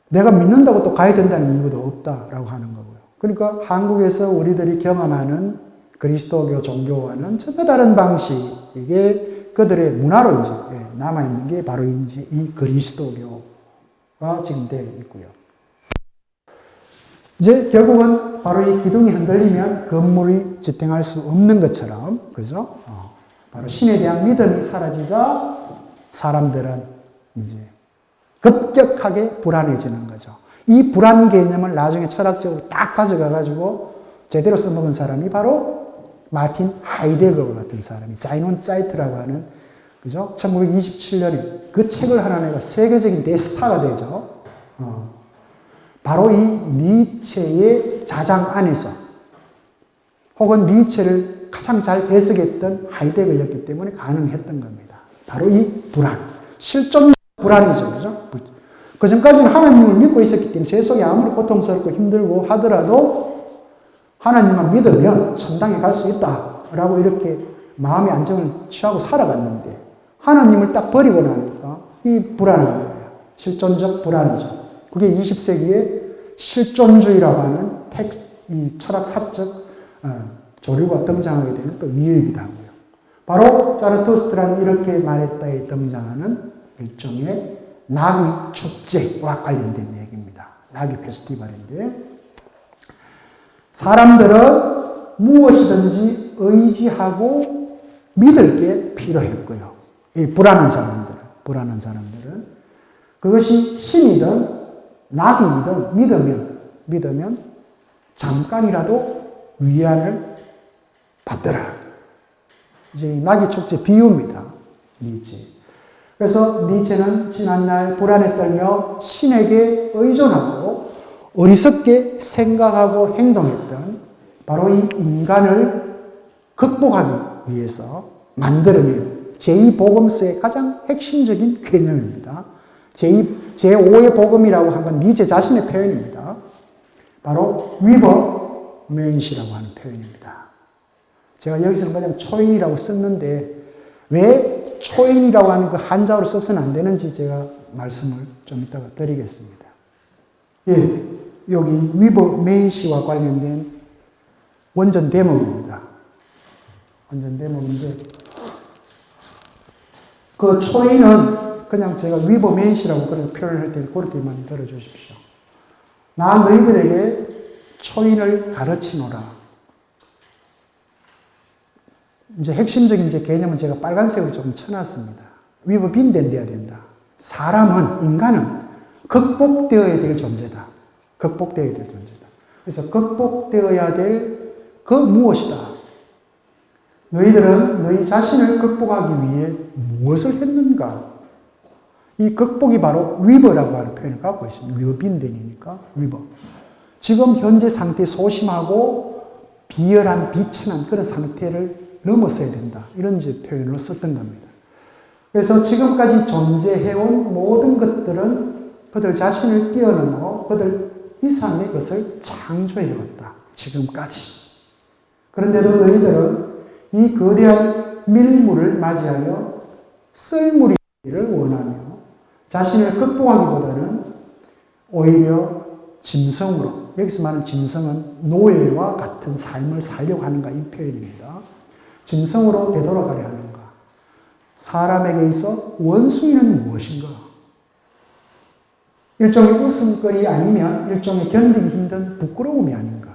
내가 믿는다고 또 가야 된다는 이유도 없다라고 하는 거고요. 그러니까 한국에서 우리들이 경험하는 그리스도교 종교와는 전혀 다른 방식, 이게 그들의 문화로 이제 남아있는 게 바로 이제 이 그리스도교가 지금 되어 있고요. 이제 결국은 바로 이 기둥이 흔들리면 건물이 지탱할 수 없는 것처럼, 그죠? 바로 신에 대한 믿음이 사라지자 사람들은 이제 급격하게 불안해지는 거죠. 이 불안 개념을 나중에 철학적으로 딱 가져가가지고 제대로 써먹은 사람이 바로 마틴 하이데거 같은 사람이 자이논 짜이트라고 하는, 그죠? 1927년에 그 책을 하나 내가 세계적인 대스타가 되죠. 바로 이 니체의 자장 안에서 혹은 니체를 가장 잘 해석했던 하이데거였기 때문에 가능했던 겁니다. 바로 이 불안, 실존 불안이죠, 그죠? 그 전까지는 하나님을 믿고 있었기 때문에 세상이 아무리 고통스럽고 힘들고 하더라도 하나님만 믿으면 천당에 갈 수 있다라고 이렇게 마음의 안정을 취하고 살아갔는데 하나님을 딱 버리고 나니까 이 불안한 거예요. 실존적 불안이죠. 그게 20세기에 실존주의라고 하는 이 철학사적 조류가 등장하게 되는 또 이유이기도 하고요. 바로 자라투스트라는 이렇게 말했다에 등장하는 일종의 나귀 축제와 관련된 얘기입니다. 나귀 페스티벌인데 사람들은 무엇이든지 의지하고 믿을 게 필요했고요. 이 불안한 사람들은 그것이 신이든 나귀이든 믿으면 잠깐이라도 위안을 받더라. 이제 나귀 축제 비유입니다. 니체. 그래서 니체는 지난날 불안에 떨며 신에게 의존하고 어리석게 생각하고 행동했던 바로 이 인간을 극복하기 위해서 만들어낸 제2복음서의 가장 핵심적인 개념입니다. 제5의 복음이라고 한 건 니체 자신의 표현입니다. 바로 위버 메인시라고 하는 표현입니다. 제가 여기서는 그냥 초인이라고 썼는데 왜 초인이라고 하는 그 한자어를 써서는 안 되는지 제가 말씀을 좀 이따가 드리겠습니다. 예, 여기 위버 메인시와 관련된 원전 대목입니다. 원전 대목인데 그 초인은 그냥 제가 위버 메인시라고 그렇게 표현을 할 때 그렇게만 들어주십시오. 나 너희들에게 초인을 가르치노라. 이제 핵심적인 이제 개념은 제가 빨간색으로 조금 쳐놨습니다. 위버 빈덴돼야 된다. 사람은, 인간은 극복되어야 될 존재다. 극복되어야 될 존재다. 그래서 극복되어야 될 그 무엇이다. 너희들은 너희 자신을 극복하기 위해 무엇을 했는가? 이 극복이 바로 위버라고 하는 표현을 갖고 있습니다. 위버 빈덴이니까 위버. 지금 현재 상태 소심하고 비열한 비천한 그런 상태를 넘어서야 된다. 이런 이제 표현으로 썼던 겁니다. 그래서 지금까지 존재해온 모든 것들은 그들 자신을 뛰어넘어 그들 이상의 것을 창조해왔다. 지금까지. 그런데도 너희들은 이 거대한 밀물을 맞이하여 썰물이기를 원하며 자신을 극복하기보다는 오히려 짐승으로, 여기서 말하는 짐승은 노예와 같은 삶을 살려고 하는가 이 표현입니다. 짐승으로 되돌아가려 하는가. 사람에게 있어 원숭이는 무엇인가? 일종의 웃음거리 아니면 일종의 견디기 힘든 부끄러움이 아닌가?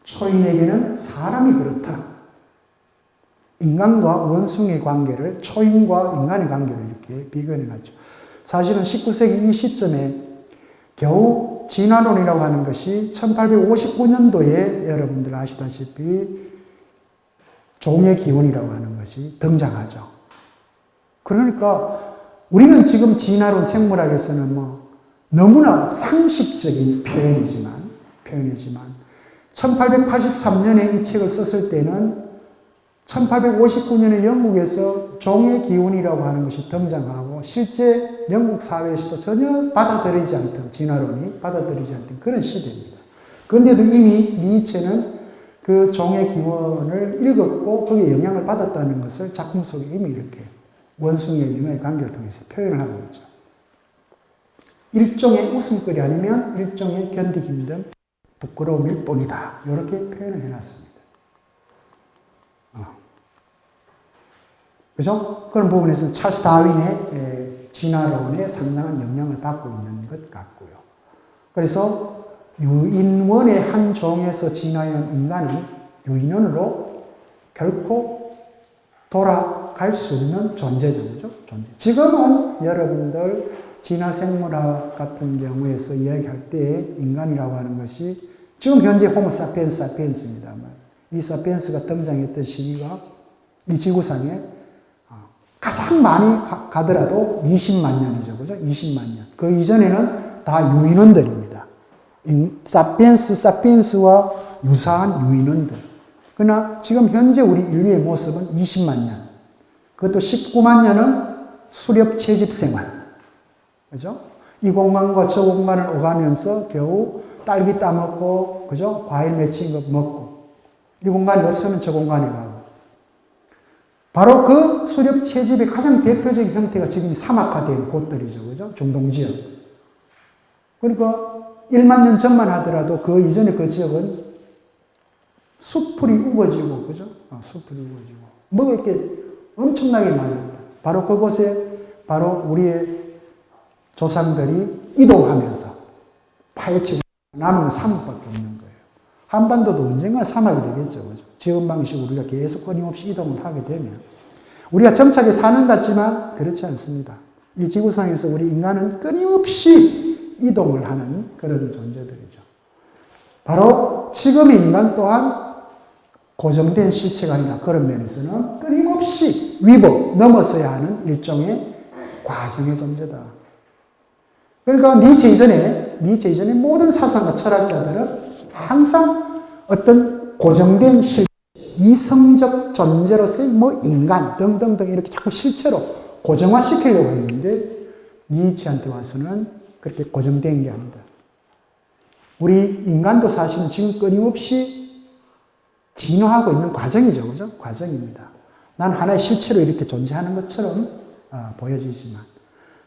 초인에게는 사람이 그렇다. 인간과 원숭이의 관계를 초인과 인간의 관계로 이렇게 비교해 놨죠. 사실은 19세기 이 시점에 겨우 진화론이라고 하는 것이 1859년도에 여러분들 아시다시피 종의 기원이라고 하는 것이 등장하죠. 그러니까 우리는 지금 진화론 생물학에서는 너무나 상식적인 표현이지만 1883년에 이 책을 썼을 때는 1859년에 영국에서 종의 기운이라고 하는 것이 등장하고 실제 영국 사회에서도 전혀 받아들이지 않던, 진화론이 받아들이지 않던 그런 시대입니다. 그런데도 이미 니체는 그 종의 기원을 읽었고 거기에 영향을 받았다는 것을 작품 속에 이미 이렇게 원숭이와 인간의 관계를 통해서 표현을 하고 있죠. 일종의 웃음거리 아니면 일종의 견디기 힘든 부끄러움일 뿐이다. 이렇게 표현을 해놨습니다. 그죠? 그런 부분에서는 찰스 다윈의 진화론에 상당한 영향을 받고 있는 것 같고요. 그래서 유인원의 한 종에서 진화한 인간은 유인원으로 결코 돌아갈 수 없는 존재죠. 그죠? 존재. 지금은 여러분들 진화생물학 같은 경우에서 이야기할 때 인간이라고 하는 것이 지금 현재 호모 사피엔스 사피엔스입니다만 이 사피엔스가 등장했던 시기가 이 지구상에 가장 많이 가더라도 20만 년이죠. 그죠? 20만 년. 그 이전에는 다 유인원들입니다. 사피엔스와 유사한 유인원들. 그러나 지금 현재 우리 인류의 모습은 20만 년. 그것도 19만 년은 수렵 채집 생활. 그죠? 이 공간과 저 공간을 오가면서 겨우 딸기 따먹고, 그죠? 과일 맺힌 거 먹고. 이 공간이 없으면 저 공간에 가고. 바로 그 수렵 채집의 가장 대표적인 형태가 지금 사막화된 곳들이죠. 그죠? 중동 지역. 그러니까 1만 년 전만 하더라도 그 이전에 그 지역은 수풀이 우거지고, 그죠? 수풀이 우거지고. 먹을 게 엄청나게 많았다. 바로 그곳에 바로 우리의 조상들이 이동하면서 파헤치고 남은 사막밖에 없는 거예요. 한반도도 언젠가 사막이 되겠죠. 그죠? 지금 방식으로 우리가 계속 끊임없이 이동을 하게 되면 우리가 정착에 사는 것 같지만 그렇지 않습니다. 이 지구상에서 우리 인간은 끊임없이 이동을 하는 그런 존재들이죠. 바로 지금의 인간 또한 고정된 실체가 아니라 그런 면에서는 끊임없이 위법, 넘어서야 하는 일종의 과정의 존재다. 그러니까 니체 이전에 모든 사상과 철학자들은 항상 어떤 고정된 실체, 이성적 존재로서의 뭐 인간 등등등 이렇게 자꾸 실체로 고정화시키려고 했는데 니치한테 와서는 그렇게 고정된 게 아니다. 우리 인간도 사실은 지금 끊임없이 진화하고 있는 과정이죠. 그죠? 과정입니다. 난 하나의 실체로 이렇게 존재하는 것처럼 보여지지만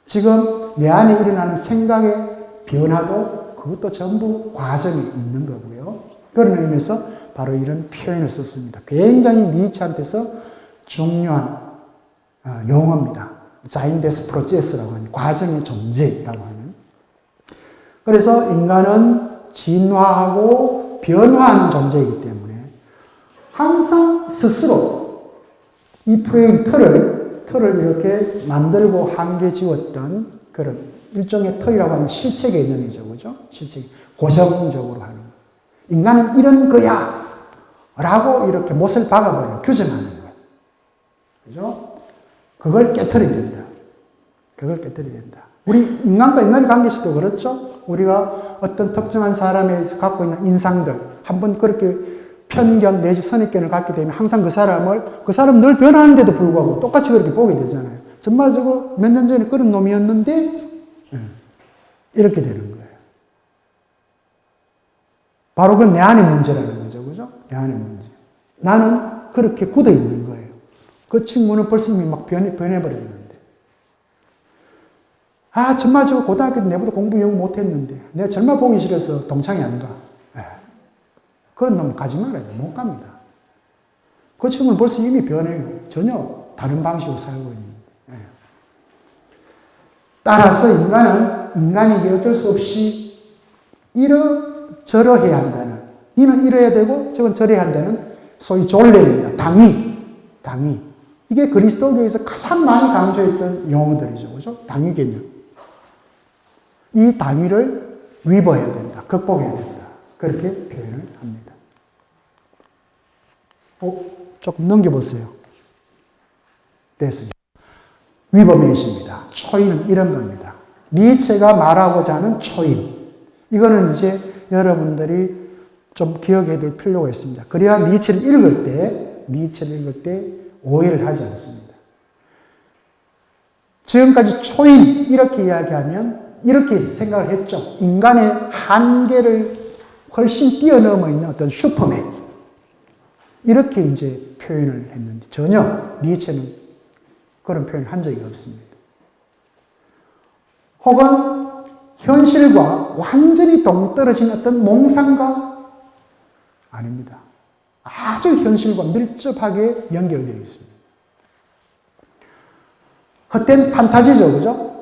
지금 내 안에 일어나는 생각의 변화도 그것도 전부 과정이 있는 거고요. 그런 의미에서 바로 이런 표현을 썼습니다. 굉장히 니치한테서 중요한 용어입니다. 자인데스 프로세스라고 하는 과정의 존재라고 하는. 그래서 인간은 진화하고 변화하는 존재이기 때문에 항상 스스로 이 프레임 틀을 이렇게 만들고 한계 지웠던 그런 일종의 틀이라고 하는 실체 개념이죠. 그죠? 실체. 고정적으로 하는 거. 인간은 이런 거야! 라고 이렇게 못을 박아버려. 규정하는 거예요. 그죠? 그걸 깨트려야 된다. 그걸 깨트려야 된다. 우리 인간과 인간의 관계에서도 그렇죠? 우리가 어떤 특정한 사람이 갖고 있는 인상들, 한번 그렇게 편견 내지 선입견을 갖게 되면 항상 그 사람 늘 변하는데도 불구하고 똑같이 그렇게 보게 되잖아요. 정말 저거 몇 년 전에 그런 놈이었는데, 이렇게 되는 거예요. 바로 그건 내 안의 문제라는 거죠. 그죠? 내 안의 문제. 나는 그렇게 굳어 있는 거예요. 그 친구는 벌써 이미 막 변해버렸는데. 정말 저 고등학교 때 내보다 공부 영 못했는데, 내가 정말 보기 싫어서 동창이 안 가. 그런 놈 가지 말아요. 못 갑니다. 그 친구는 벌써 이미 변해요. 전혀 다른 방식으로 살고 있는데. 따라서 인간이 어쩔 수 없이 저러해야 한다는, 이는 이래야 되고 저건 저래야 한다는 소위 존례입니다. 당위. 이게 그리스도교에서 가장 많이 강조했던 용어들이죠. 그죠? 당위 개념. 이 당위를 위버해야 된다. 극복해야 된다. 그렇게 표현을 합니다. 조금 넘겨보세요. 됐습니다. 위버메이시입니다. 초인은 이런 겁니다. 니체가 말하고자 하는 초인. 이거는 이제 여러분들이 좀 기억해 둘 필요가 있습니다. 그래야 니체를 읽을 때 오해를 하지 않습니다. 지금까지 초인 이렇게 이야기하면 이렇게 생각을 했죠. 인간의 한계를 훨씬 뛰어넘어 있는 어떤 슈퍼맨. 이렇게 이제 표현을 했는데 전혀 니체는 그런 표현을 한 적이 없습니다. 혹은 현실과 완전히 동떨어진 어떤 몽상가? 아닙니다. 아주 현실과 밀접하게 연결되어 있습니다. 헛된 판타지죠, 그죠?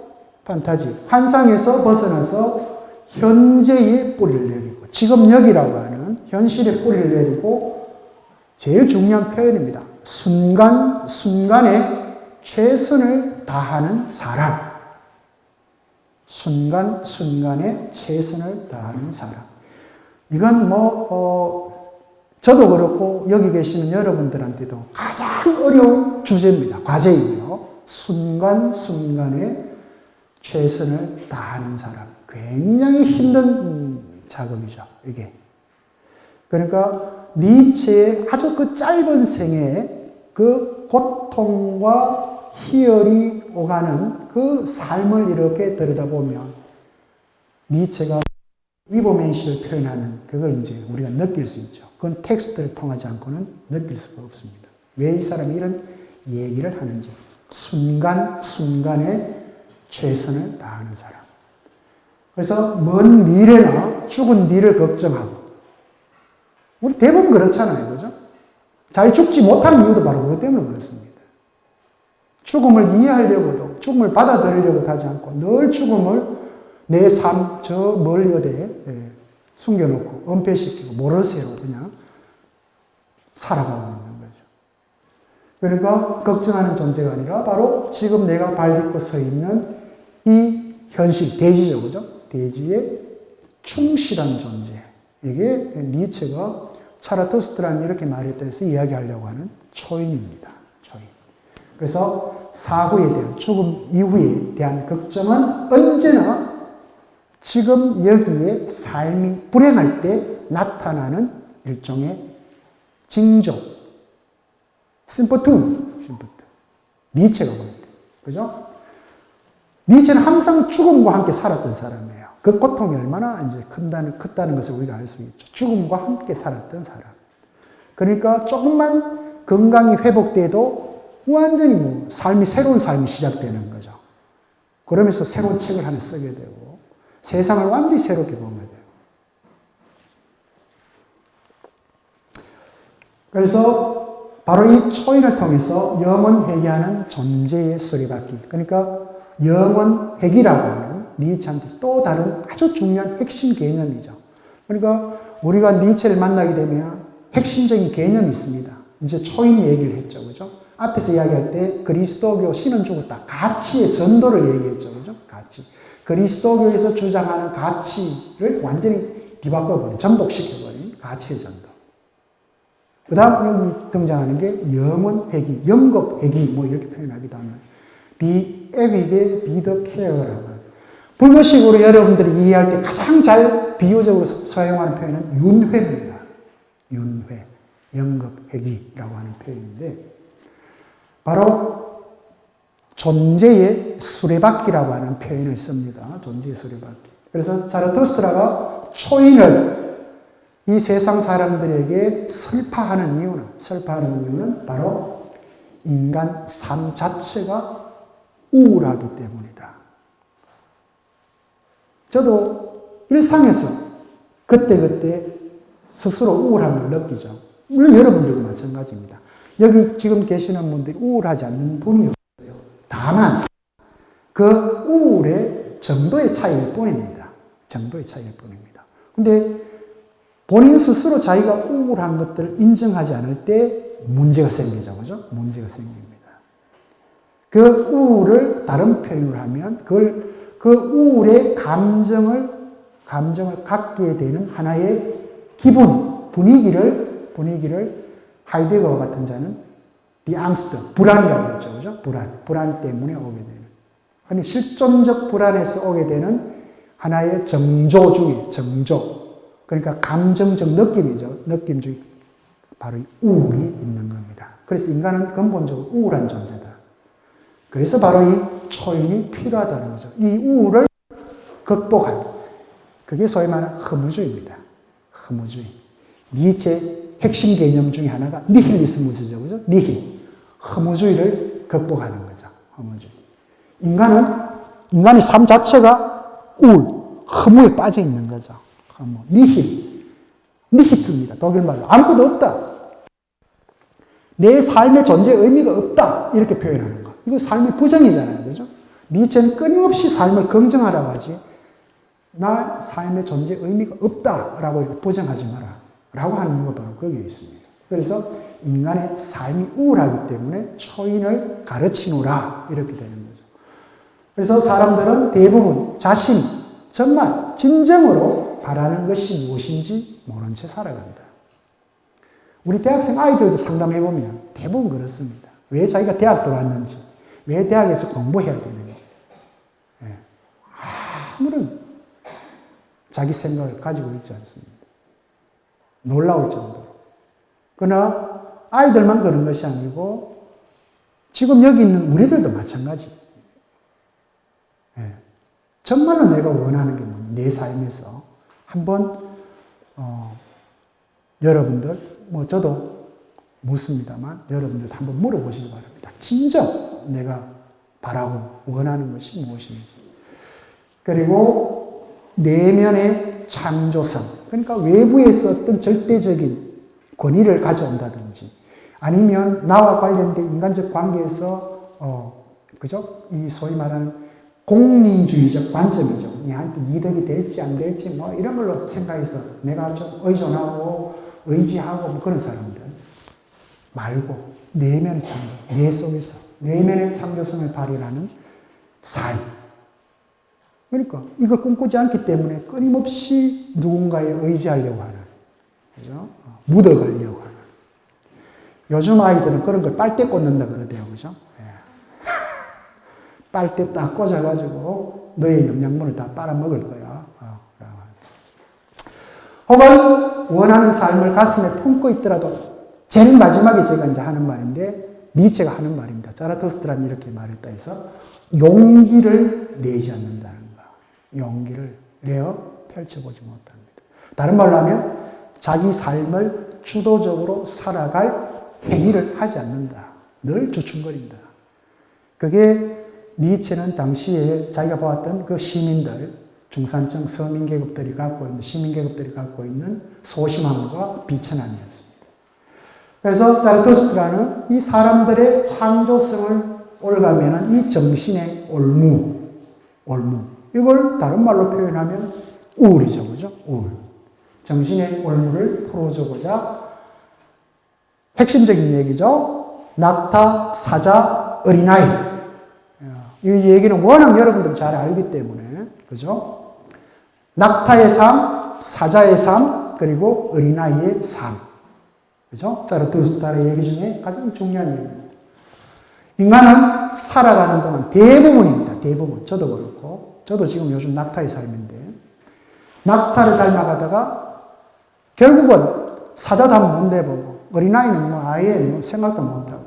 판타지. 환상에서 벗어나서 현재의 뿌리를 내리고, 지금 여기라고 하는 현실의 뿌리를 내리고, 제일 중요한 표현입니다. 순간에 최선을 다하는 사람. 순간에 최선을 다하는 사람. 이건 저도 그렇고 여기 계시는 여러분들한테도 가장 어려운 주제입니다. 과제이고요. 순간에 최선을 다하는 사람. 굉장히 힘든 작업이죠, 이게. 그러니까 니체의 아주 그 짧은 생에 그 고통과 희열이 오가는 그 삶을 이렇게 들여다보면 니체가 위버맨시를 표현하는 그걸 이제 우리가 느낄 수 있죠. 그건 텍스트를 통하지 않고는 느낄 수가 없습니다. 왜 이 사람이 이런 얘기를 하는지. 순간에 최선을 다하는 사람. 그래서 먼 미래나 죽은 뒤를 걱정하고. 우리 대부분 그렇잖아요. 그죠? 잘 죽지 못하는 이유도 바로 그것 때문에 그렇습니다. 죽음을 이해하려고도, 죽음을 받아들이려고 하지 않고, 늘 죽음을 내 삶, 저 멀리 어디에 숨겨놓고, 은폐시키고, 모르쇠로 그냥 살아가고 있는 거죠. 그러니까, 걱정하는 존재가 아니라, 바로 지금 내가 발 딛고 서 있는 이 현실, 대지죠, 그죠? 대지에 충실한 존재. 이게 니체가 차라투스트라는 이렇게 말했다 해서 이야기하려고 하는 초인입니다. 초인. 그래서 사후에 대한, 죽음 이후에 대한 걱정은 언제나 지금 여기에 삶이 불행할 때 나타나는 일종의 징조, 심포툰. 니체가 봅니다. 그죠? 니체는 항상 죽음과 함께 살았던 사람이에요. 그 고통이 얼마나 이제 컸다는 것을 우리가 알 수 있죠. 죽음과 함께 살았던 사람. 그러니까 조금만 건강이 회복돼도 완전히 새로운 삶이 시작되는 거죠. 그러면서 새로운 책을 하나 쓰게 되고 세상을 완전히 새롭게 보게 돼요. 그래서 바로 이 초인을 통해서 영원 회귀하는 존재의 수레바퀴. 그러니까 영원 회귀라고 하는 니체한테서 또 다른 아주 중요한 핵심 개념이죠. 그러니까 우리가 니체를 만나게 되면 핵심적인 개념이 있습니다. 이제 초인 얘기를 했죠. 그죠? 앞에서 이야기할 때 그리스도교 신은 죽었다. 가치의 전도를 얘기했죠. 그죠? 가치. 그리스도교에서 주장하는 가치를 완전히 뒤바꿔버린, 전복시켜버린 가치의 전도. 그 다음 여기 등장하는 게 영원 회귀, 영겁 회귀, 뭐 이렇게 표현하기도 하면 be everyday, be the care라고. 불교식으로 여러분들이 이해할 때 가장 잘 비유적으로 사용하는 표현은 윤회입니다. 윤회, 영겁 회귀라고 하는 표현인데 바로 존재의 수레바퀴라고 하는 표현을 씁니다. 존재의 수레바퀴. 그래서 자라토스트라가 초인을 이 세상 사람들에게 설파하는 이유는 바로 인간 삶 자체가 우울하기 때문이다. 저도 일상에서 그때그때 스스로 우울함을 느끼죠. 물론 여러분들도 마찬가지입니다. 여기 지금 계시는 분들이 우울하지 않는 분이 없어요. 다만 그 우울의 정도의 차이일 뿐입니다. 정도의 차이일 뿐입니다. 근데 본인 스스로 자기가 우울한 것들을 인정하지 않을 때 문제가 생기죠. 그죠? 문제가 생깁니다. 그 우울을 다른 표현으로 하면 그 우울의 감정을 갖게 되는 하나의 기분, 분위기를 하이데거와 같은 자는 die Angst, 불안이라고 했죠. 그죠? 불안 때문에 오게 되는. 아니, 실존적 불안에서 오게 되는 하나의 정조주의, 그러니까 감정적 느낌이죠. 느낌적 바로 우울이 있는 겁니다. 그래서 인간은 근본적으로 우울한 존재다. 그래서 바로 이 초인이 필요하다는 거죠. 이 우울을 극복한, 그게 소위 말하는 허무주의입니다. 허무주의. 니체 핵심 개념 중에 하나가 니힐리스무스죠. 그죠? 니힐. 허무주의를 극복하는 거죠. 허무주의. 인간의 삶 자체가 우울, 허무에 빠져 있는 거죠. 허무. 니히츠입니다. 독일말로. 아무것도 없다. 내 삶의 존재의 의미가 없다. 이렇게 표현하는 거. 이거 삶의 부정이잖아요. 그죠? 니체는 끊임없이 삶을 긍정하라고 하지. 나 삶의 존재의 의미가 없다라고 이렇게 부정하지 마라. 라고 하는 이유가 바로 거기에 있습니다. 그래서 인간의 삶이 우울하기 때문에 초인을 가르치노라. 이렇게 되는 거죠. 그래서 사람들은 대부분 자신이 정말 진정으로 바라는 것이 무엇인지 모른 채 살아간다. 우리 대학생 아이들도 상담해보면 대부분 그렇습니다. 왜 자기가 대학 들어왔는지, 왜 대학에서 공부해야 되는지. 아무런 자기 생각을 가지고 있지 않습니다. 놀라울 정도로. 그러나 아이들만 그런 것이 아니고 지금 여기 있는 우리들도 마찬가지. 정말로 내가 원하는 게 뭐냐, 내 삶에서 한번 여러분들, 저도 묻습니다만 여러분들 한번 물어보시기 바랍니다. 진정 내가 바라고 원하는 것이 무엇인지. 그리고 내면의 창조성, 그러니까 외부에서 어떤 절대적인 권위를 가져온다든지 아니면 나와 관련된 인간적 관계에서 그죠? 이 소위 말하는 공리주의적 관점이죠. 얘한테 이득이 될지 안 될지 이런 걸로 생각해서 내가 좀 의존하고 의지하고 그런 사람들 말고 내면의 창조, 내 속에서 내면의 창조성을 발휘하는 삶. 그러니까 이걸 꿈꾸지 않기 때문에 끊임없이 누군가에 의지하려고 하는, 그죠? 묻어가려고 하는. 요즘 아이들은 그런 걸 빨대 꽂는다 그러대요, 그죠? 빨대 딱 꽂아가지고 너의 영양분을 다 빨아먹을 거야. 혹은 원하는 삶을 가슴에 품고 있더라도 제일 마지막에 제가 이제 하는 말인데, 니체가 하는 말입니다. 자라토스트라는 이렇게 말했다 해서, 용기를 내지 않는다는 거. 용기를 내어 펼쳐보지 못합니다. 다른 말로 하면, 자기 삶을 주도적으로 살아갈 행위를 하지 않는다. 늘 주춤거린다. 그게 니체는 당시에 자기가 보았던 그 시민들, 중산층 서민계급들이 갖고 있는, 시민계급들이 갖고 있는 소심함과 비천함이었습니다. 그래서 자르토스트라는 이 사람들의 창조성을 올가매는 이 정신의 올무, 이걸 다른 말로 표현하면 우울이죠. 그죠? 우울. 정신의 올무를 풀어주고자 핵심적인 얘기죠. 낙타, 사자, 어린아이. 이 얘기는 워낙 여러분들이 잘 알기 때문에, 그죠? 낙타의 삶, 사자의 삶, 그리고 어린아이의 삶. 그죠? 자르투스트라의 얘기 중에 가장 중요한 얘기입니다. 인간은 살아가는 동안 대부분입니다. 대부분. 저도 그렇고. 저도 지금 요즘 낙타의 삶인데. 낙타를 닮아가다가 결국은 사자도 한번 못 내보고 어린아이는 뭐 아예 뭐 생각도 못하고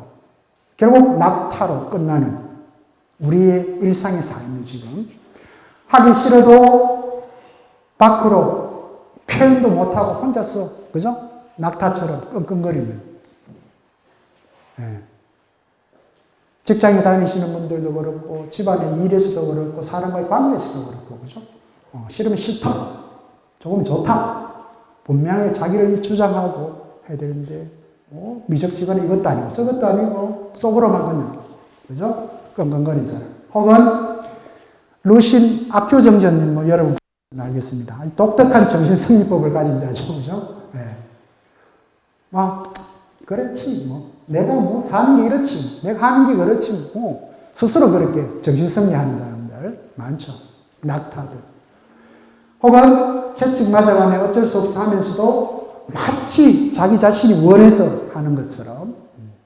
결국 낙타로 끝나는 우리의 일상의 삶이 지금 하기 싫어도 밖으로 표현도 못하고 혼자서 그죠? 낙타처럼 끙끙거리는. 네. 직장에 다니시는 분들도 그렇고 집안의 일에서도 그렇고 사람과의 관계에서도 그렇고 그죠? 싫으면 싫다. 조금 좋다. 분명히 자기를 주장하고 해야 되는데 미적지근에 이것도 아니고 저것도 아니고 속으로만 그냥 그죠? 끙끙거리는 사람. 혹은 루신 아큐정전님 뭐 여러분 알겠습니다. 독특한 정신승리법을 가진 자죠. 그죠? 네. 그렇지 뭐 내가 뭐 사는 게 이렇지 내가 하는 게 그렇지 뭐 스스로 그렇게 정신승리하는 사람들 많죠. 낙타들. 혹은 채찍 맞아가며 어쩔 수 없어 하면서도 마치 자기 자신이 원해서 하는 것처럼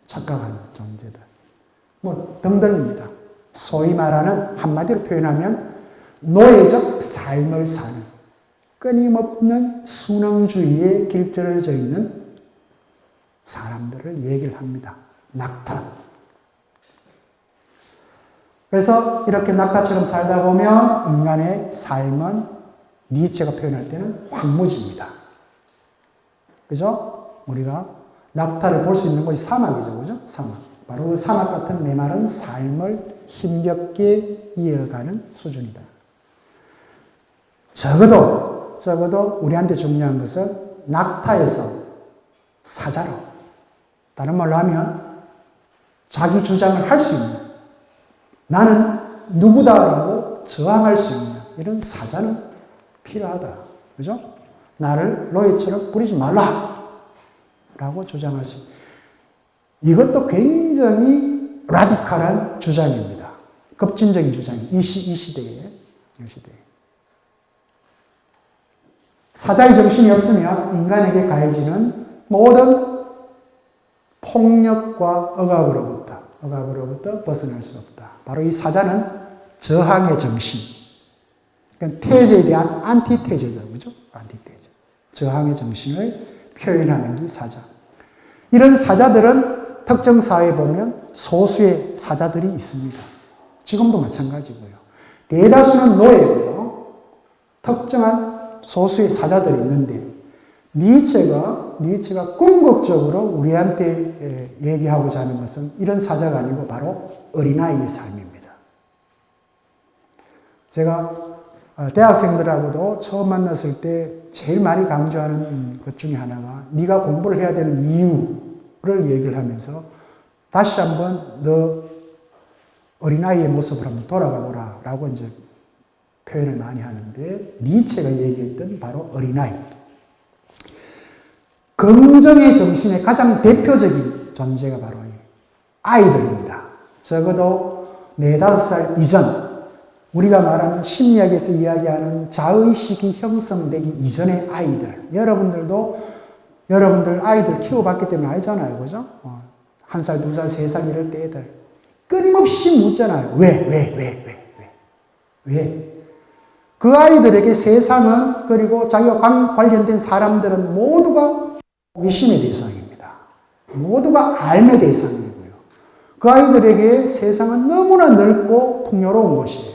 착각하는 존재들. 뭐 등등입니다. 소위 말하는 한마디로 표현하면 노예적 삶을 사는 끊임없는 순응주의에 길들여져 있는 사람들을 얘기를 합니다. 낙타. 그래서 이렇게 낙타처럼 살다 보면 인간의 삶은 니체가 표현할 때는 황무지입니다. 그죠? 우리가 낙타를 볼 수 있는 곳이 사막이죠. 그죠? 사막. 바로 그 사막 같은 메마른 삶을 힘겹게 이어가는 수준이다. 적어도 우리한테 중요한 것은 낙타에서 사자로, 다른 말로 하면 자기 주장을 할 수 있는, 나는 누구다라고 저항할 수 있는 이런 사자는 필요하다. 그죠? 나를 노예처럼 부리지 말라! 라고 주장할 수 있는. 이것도 굉장히 라디칼한 주장입니다. 급진적인 주장입니다. 이 시대에. 사자의 정신이 없으면 인간에게 가해지는 모든 폭력과 억압으로부터 벗어날 수 없다. 바로 이 사자는 저항의 정신. 그러니까 태제에 대한 안티테제죠. 그죠? 안티테제. 저항의 정신을 표현하는 게 사자. 이런 사자들은 특정 사회에 보면 소수의 사자들이 있습니다. 지금도 마찬가지고요. 대다수는 노예고요. 특정한 소수의 사자들이 있는데 니체가 궁극적으로 우리한테 얘기하고자 하는 것은 이런 사자가 아니고 바로 어린아이의 삶입니다. 제가 대학생들하고도 처음 만났을 때 제일 많이 강조하는 것 중에 하나가 네가 공부를 해야 되는 이유를 얘기를 하면서 다시 한번 너 어린아이의 모습을 한번 돌아가 보라 라고 이제 표현을 많이 하는데 니체가 얘기했던 바로 어린아이. 긍정의 정신의 가장 대표적인 존재가 바로 아이들입니다. 적어도 4, 5살 이전 우리가 말하는 심리학에서 이야기하는 자의식이 형성되기 이전의 아이들. 여러분들 아이들 키워봤기 때문에 알잖아요. 그죠? 1살, 2살, 3살 이럴 때 애들. 끊임없이 묻잖아요. 왜? 그 아이들에게 세상은 그리고 자기와 관련된 사람들은 모두가 의심의 대상입니다. 모두가 삶의 대상이고요. 그 아이들에게 세상은 너무나 넓고 풍요로운 곳이에요.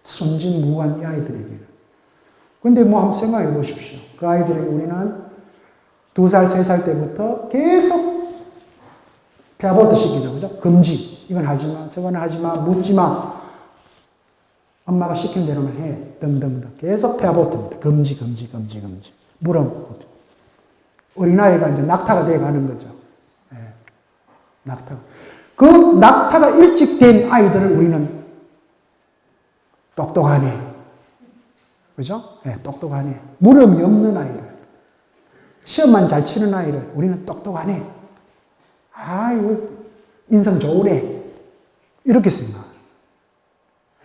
순진무구한 이 아이들에게는. 근데 뭐 한번 생각해 보십시오. 그 아이들에게 우리는 2살, 3살 때부터 계속 페어보트 시키죠. 그죠? 금지. 이건 하지 마. 저건 하지 마. 묻지 마. 엄마가 시킨 대로만 해. 등등등. 계속 페어보트입니다. 금지, 금지, 금지, 금지. 물음. 어린아이가 이제 낙타가 되어 가는 거죠. 예. 낙타. 그 낙타가 일찍 된 아이들을 우리는 똑똑하네. 그죠? 예, 똑똑하네. 물음이 없는 아이를. 시험만 잘 치는 아이를 우리는 똑똑하네. 아, 이거 인성 좋으네. 이렇게 생각해요.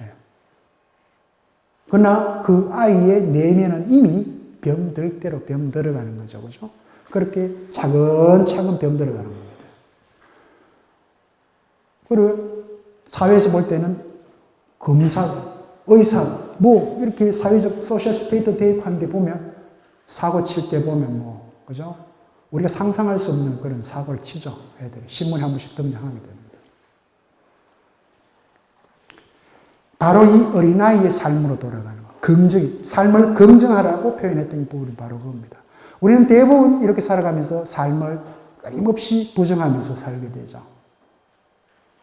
예. 그러나 그 아이의 내면은 이미 병들 대로 병들어가는 거죠. 그죠? 그렇게 차근차근 병들어가는 겁니다. 그리고 사회에서 볼 때는 검사, 의사, 뭐 이렇게 사회적 소셜 스테이트 대입하는 데 보면 사고 칠 때 보면 뭐 그죠? 우리가 상상할 수 없는 그런 사고를 치죠. 애들이 신문에 한 번씩 등장하게 됩니다. 바로 이 어린아이의 삶으로 돌아가는 거. 삶을 긍정하라고 표현했던 이 부분이 바로 그겁니다. 우리는 대부분 이렇게 살아가면서 삶을 끊임없이 부정하면서 살게 되죠.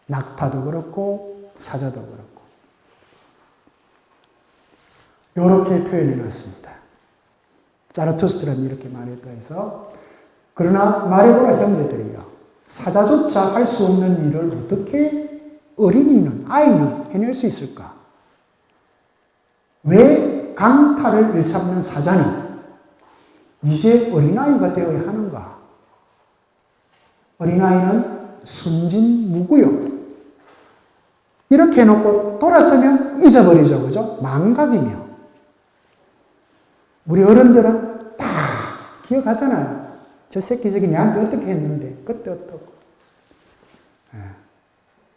낙타도 그렇고 사자도 그렇고. 이렇게 표현해 놨습니다. 자라투스트라는 이렇게 말했다 해서 그러나 말해보라 형제들이여 사자조차 할 수 없는 일을 어떻게 어린이는 아이는 해낼 수 있을까? 왜 강탈을 일삼는 사자는 이제 어린아이가 되어야 하는가? 어린아이는 순진무구요. 이렇게 해놓고 돌아서면 잊어버리죠. 그죠? 망각이며. 우리 어른들은 다 기억하잖아요. 저 새끼 저기 내한테 어떻게 했는데, 그때 어떻고.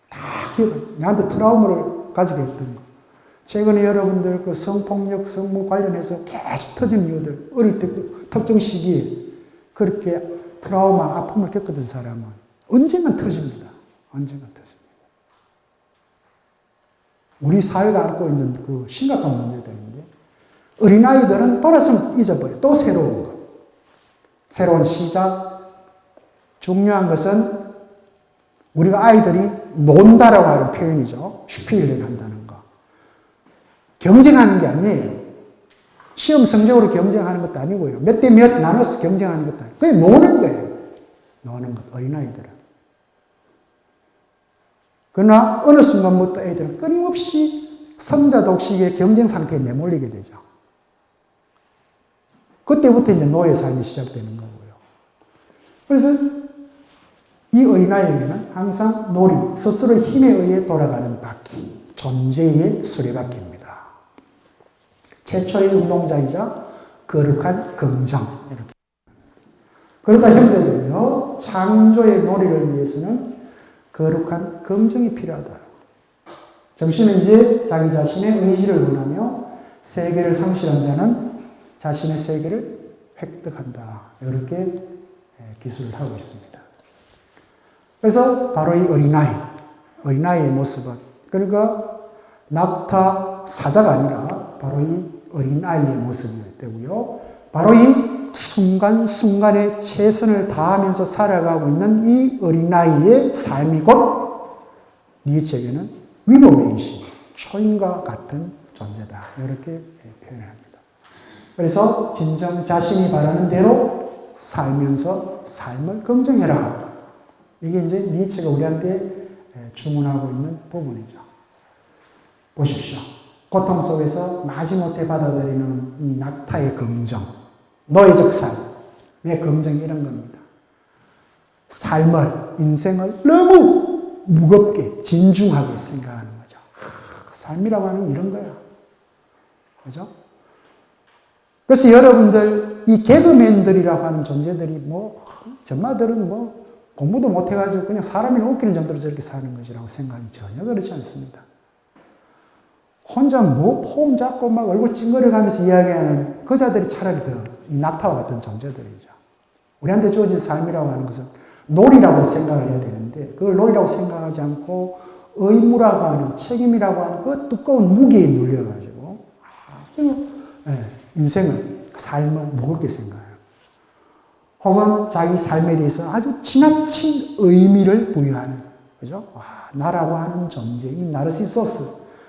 다 기억해. 내한테 트라우마를 가지게 했던 거. 최근에 여러분들 그 성폭력, 성무 관련해서 계속 터진 이유들, 어릴 때 특정 시기에 그렇게 트라우마, 아픔을 겪었던 사람은 언젠간 터집니다. 언젠간 터집니다. 우리 사회가 안고 있는 그 심각한 문제들인데, 어린아이들은 돌아서면 잊어버려. 또 새로운 것. 새로운 시작. 중요한 것은 우리가 아이들이 논다라고 하는 표현이죠. 슈필을 한다는 거. 경쟁하는 게 아니에요. 시험 성적으로 경쟁하는 것도 아니고요. 몇 대 몇 나눠서 경쟁하는 것도 아니고 그냥 노는 거예요. 노는 것, 어린아이들은. 그러나 어느 순간부터 애들은 끊임없이 성자독식의 경쟁 상태에 내몰리게 되죠. 그때부터 이제 노예 삶이 시작되는 거고요. 그래서 이 어린아이에게는 항상 놀이, 스스로의 힘에 의해 돌아가는 바퀴, 존재의 수레바퀴입니다. 최초의 운동장이자 거룩한 긍정. 이렇게. 그러다 형제들은요, 창조의 놀이를 위해서는 거룩한 긍정이 필요하다. 정신은 이제 자기 자신의 의지를 원하며 세계를 상실한 자는 자신의 세계를 획득한다. 이렇게 기술을 하고 있습니다. 그래서 바로 이 어린아이의 모습은 그러니까 낙타 사자가 아니라 바로 이 어린아이의 모습이 되고요. 바로 이 순간순간에 최선을 다하면서 살아가고 있는 이 어린아이의 삶이 곧 니에체에게는 위로메이시, 초인과 같은 존재다. 이렇게 표현합니다. 그래서 진정 자신이 바라는 대로 살면서 삶을 긍정해라. 이게 이제 니체가 우리한테 주문하고 있는 부분이죠. 보십시오. 고통 속에서 마지못해 받아들이는 이 낙타의 긍정, 노예적 삶의 긍정이 이런 겁니다. 삶을, 인생을 너무 무겁게, 진중하게 생각하는 거죠. 삶이라고 하는 건 이런 거야. 그죠? 그래서 여러분들, 이 개그맨들이라고 하는 존재들이 뭐, 전마들은 뭐, 공부도 못해가지고 그냥 사람이 웃기는 정도로 저렇게 사는 것이라고 생각하면 전혀 그렇지 않습니다. 혼자 뭐 폼 잡고 막 얼굴 찡그려가면서 이야기하는 그 자들이 차라리 더 이 낙타와 같은 존재들이죠. 우리한테 주어진 삶이라고 하는 것은 놀이라고 생각을 해야 되는데 그걸 놀이라고 생각하지 않고 의무라고 하는 책임이라고 하는 그 두꺼운 무게에 눌려가지고 아주 인생을 삶을 무겁게 생각해요. 혹은 자기 삶에 대해서 아주 지나친 의미를 부여하는 그죠? 나라고 하는 존재, 이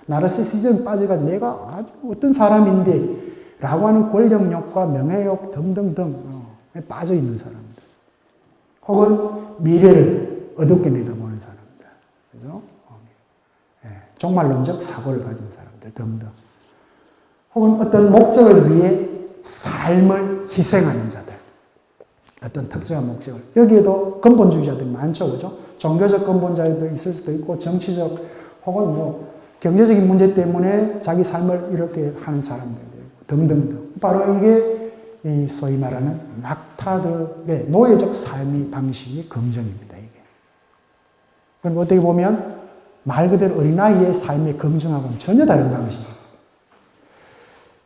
나르시시즘 빠져가 내가 아주 어떤 사람인데 라고 하는 권력욕과 명예욕 등등등 빠져 있는 사람들. 혹은 미래를 어둡게 내다보는 사람들. 그죠? 종말론적 사고를 가진 사람들 등등. 혹은 어떤 목적을 위해 삶을 희생하는 자들. 어떤 특정한 목적을. 여기에도 근본주의자들이 많죠. 그죠? 종교적 근본주의자도 있을 수도 있고, 정치적, 혹은 뭐, 경제적인 문제 때문에 자기 삶을 이렇게 하는 사람들 등등등. 바로 이게 이 소위 말하는 낙타들의 노예적 삶의 방식이 검증입니다. 이게. 그럼 어떻게 보면 말 그대로 어린아이의 삶의 검증하고는 전혀 다른 방식이에요.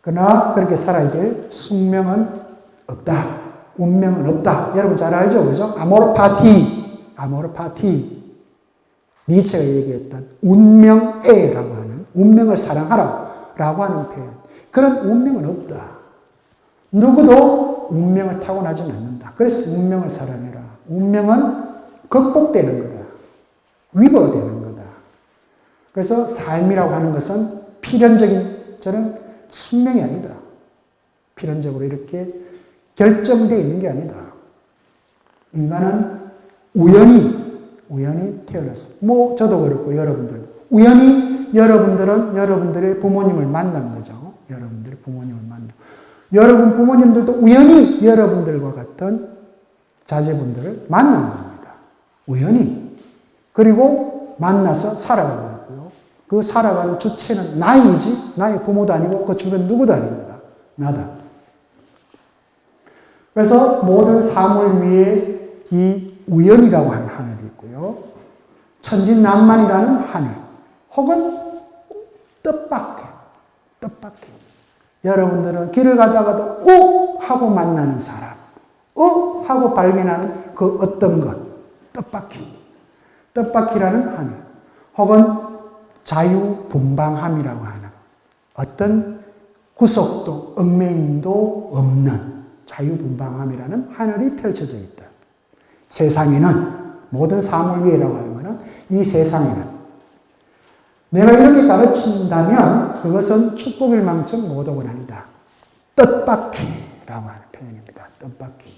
그러나 그렇게 살아야 될 숙명은 없다. 운명은 없다. 여러분 잘 알죠? 그죠? 아모르 파티. 니체가 얘기했던 운명애라고 하는, 운명을 사랑하라 라고 하는 표현. 그런 운명은 없다. 누구도 운명을 타고나지는 않는다. 그래서 운명을 사랑해라. 운명은 극복되는 거다. 위버되는 거다. 그래서 삶이라고 하는 것은 필연적인 저는 숙명이 아니다. 필연적으로 이렇게 결정되어 있는 게 아니다. 인간은 우연히 태어났어. 뭐 저도 그렇고 여러분들도. 우연히 여러분들은 여러분들의 부모님을 만난 거죠. 여러분들의 부모님을 만나. 여러분 부모님들도 우연히 여러분들과 같은 자제분들을 만난 겁니다. 우연히. 그리고 만나서 살아가고 있고요. 그 살아가는 주체는 나이지, 나의 부모도 아니고 그 주변 누구도 아닙니다. 나다. 그래서 모든 사물 위에 이 우연이라고 하는 하늘이 있고요. 천진난만이라는 하늘. 혹은 뜻밖의. 여러분들은 길을 가다가도 하고 만나는 사람. 하고 발견하는 그 어떤 것. 뜻밖이라는 하늘. 혹은 자유분방함이라고 하는 어떤 구속도 얽매임도 없는 자유분방함이라는 하늘이 펼쳐져 있다. 세상에는 모든 사물 위에라고 하는 것은 이 세상에는 내가 이렇게 가르친다면 그것은 축복일 만큼 모독은 아니다. 뜻밖이라고 하는 표현입니다. 뜻밖이.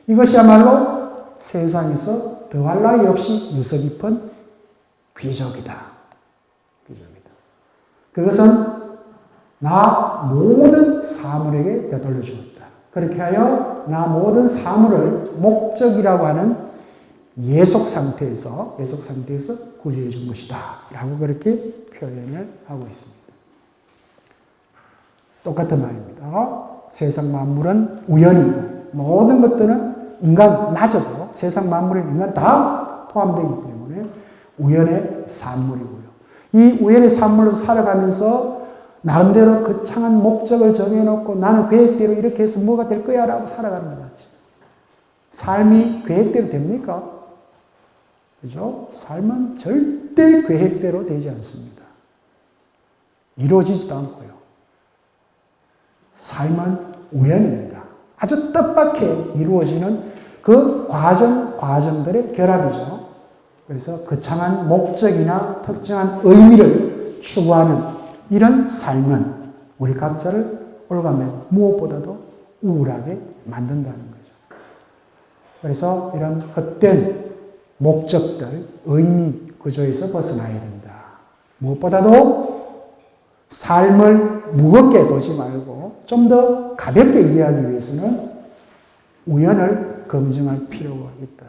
이것이야말로 세상에서 더할 나위 없이 유서 깊은 귀족이다. 그것은 나 모든 사물에게 되돌려 주었다. 그렇게 하여 나 모든 사물을 목적이라고 하는 예속 상태에서 구제해 준 것이다. 라고 그렇게 표현을 하고 있습니다. 똑같은 말입니다. 세상 만물은 우연히, 모든 것들은 인간마저도 세상 만물은 인간 다 포함되기 때문에 우연의 산물이고요. 이 우연의 산물로 살아가면서 나름대로 거창한 목적을 정해놓고 나는 계획대로 이렇게 해서 뭐가 될 거야 라고 살아가는 것 같죠. 삶이 계획대로 됩니까? 그죠? 삶은 절대 계획대로 되지 않습니다. 이루어지지도 않고요. 삶은 우연입니다. 아주 뜻밖에 이루어지는 그 과정들의 결합이죠. 그래서 거창한 목적이나 특정한 의미를 추구하는 이런 삶은 우리 각자를 올가면 무엇보다도 우울하게 만든다는 거죠. 그래서 이런 헛된 목적들, 의미 구조에서 벗어나야 된다. 무엇보다도 삶을 무겁게 보지 말고 좀 더 가볍게 이해하기 위해서는 우연을 검증할 필요가 있다.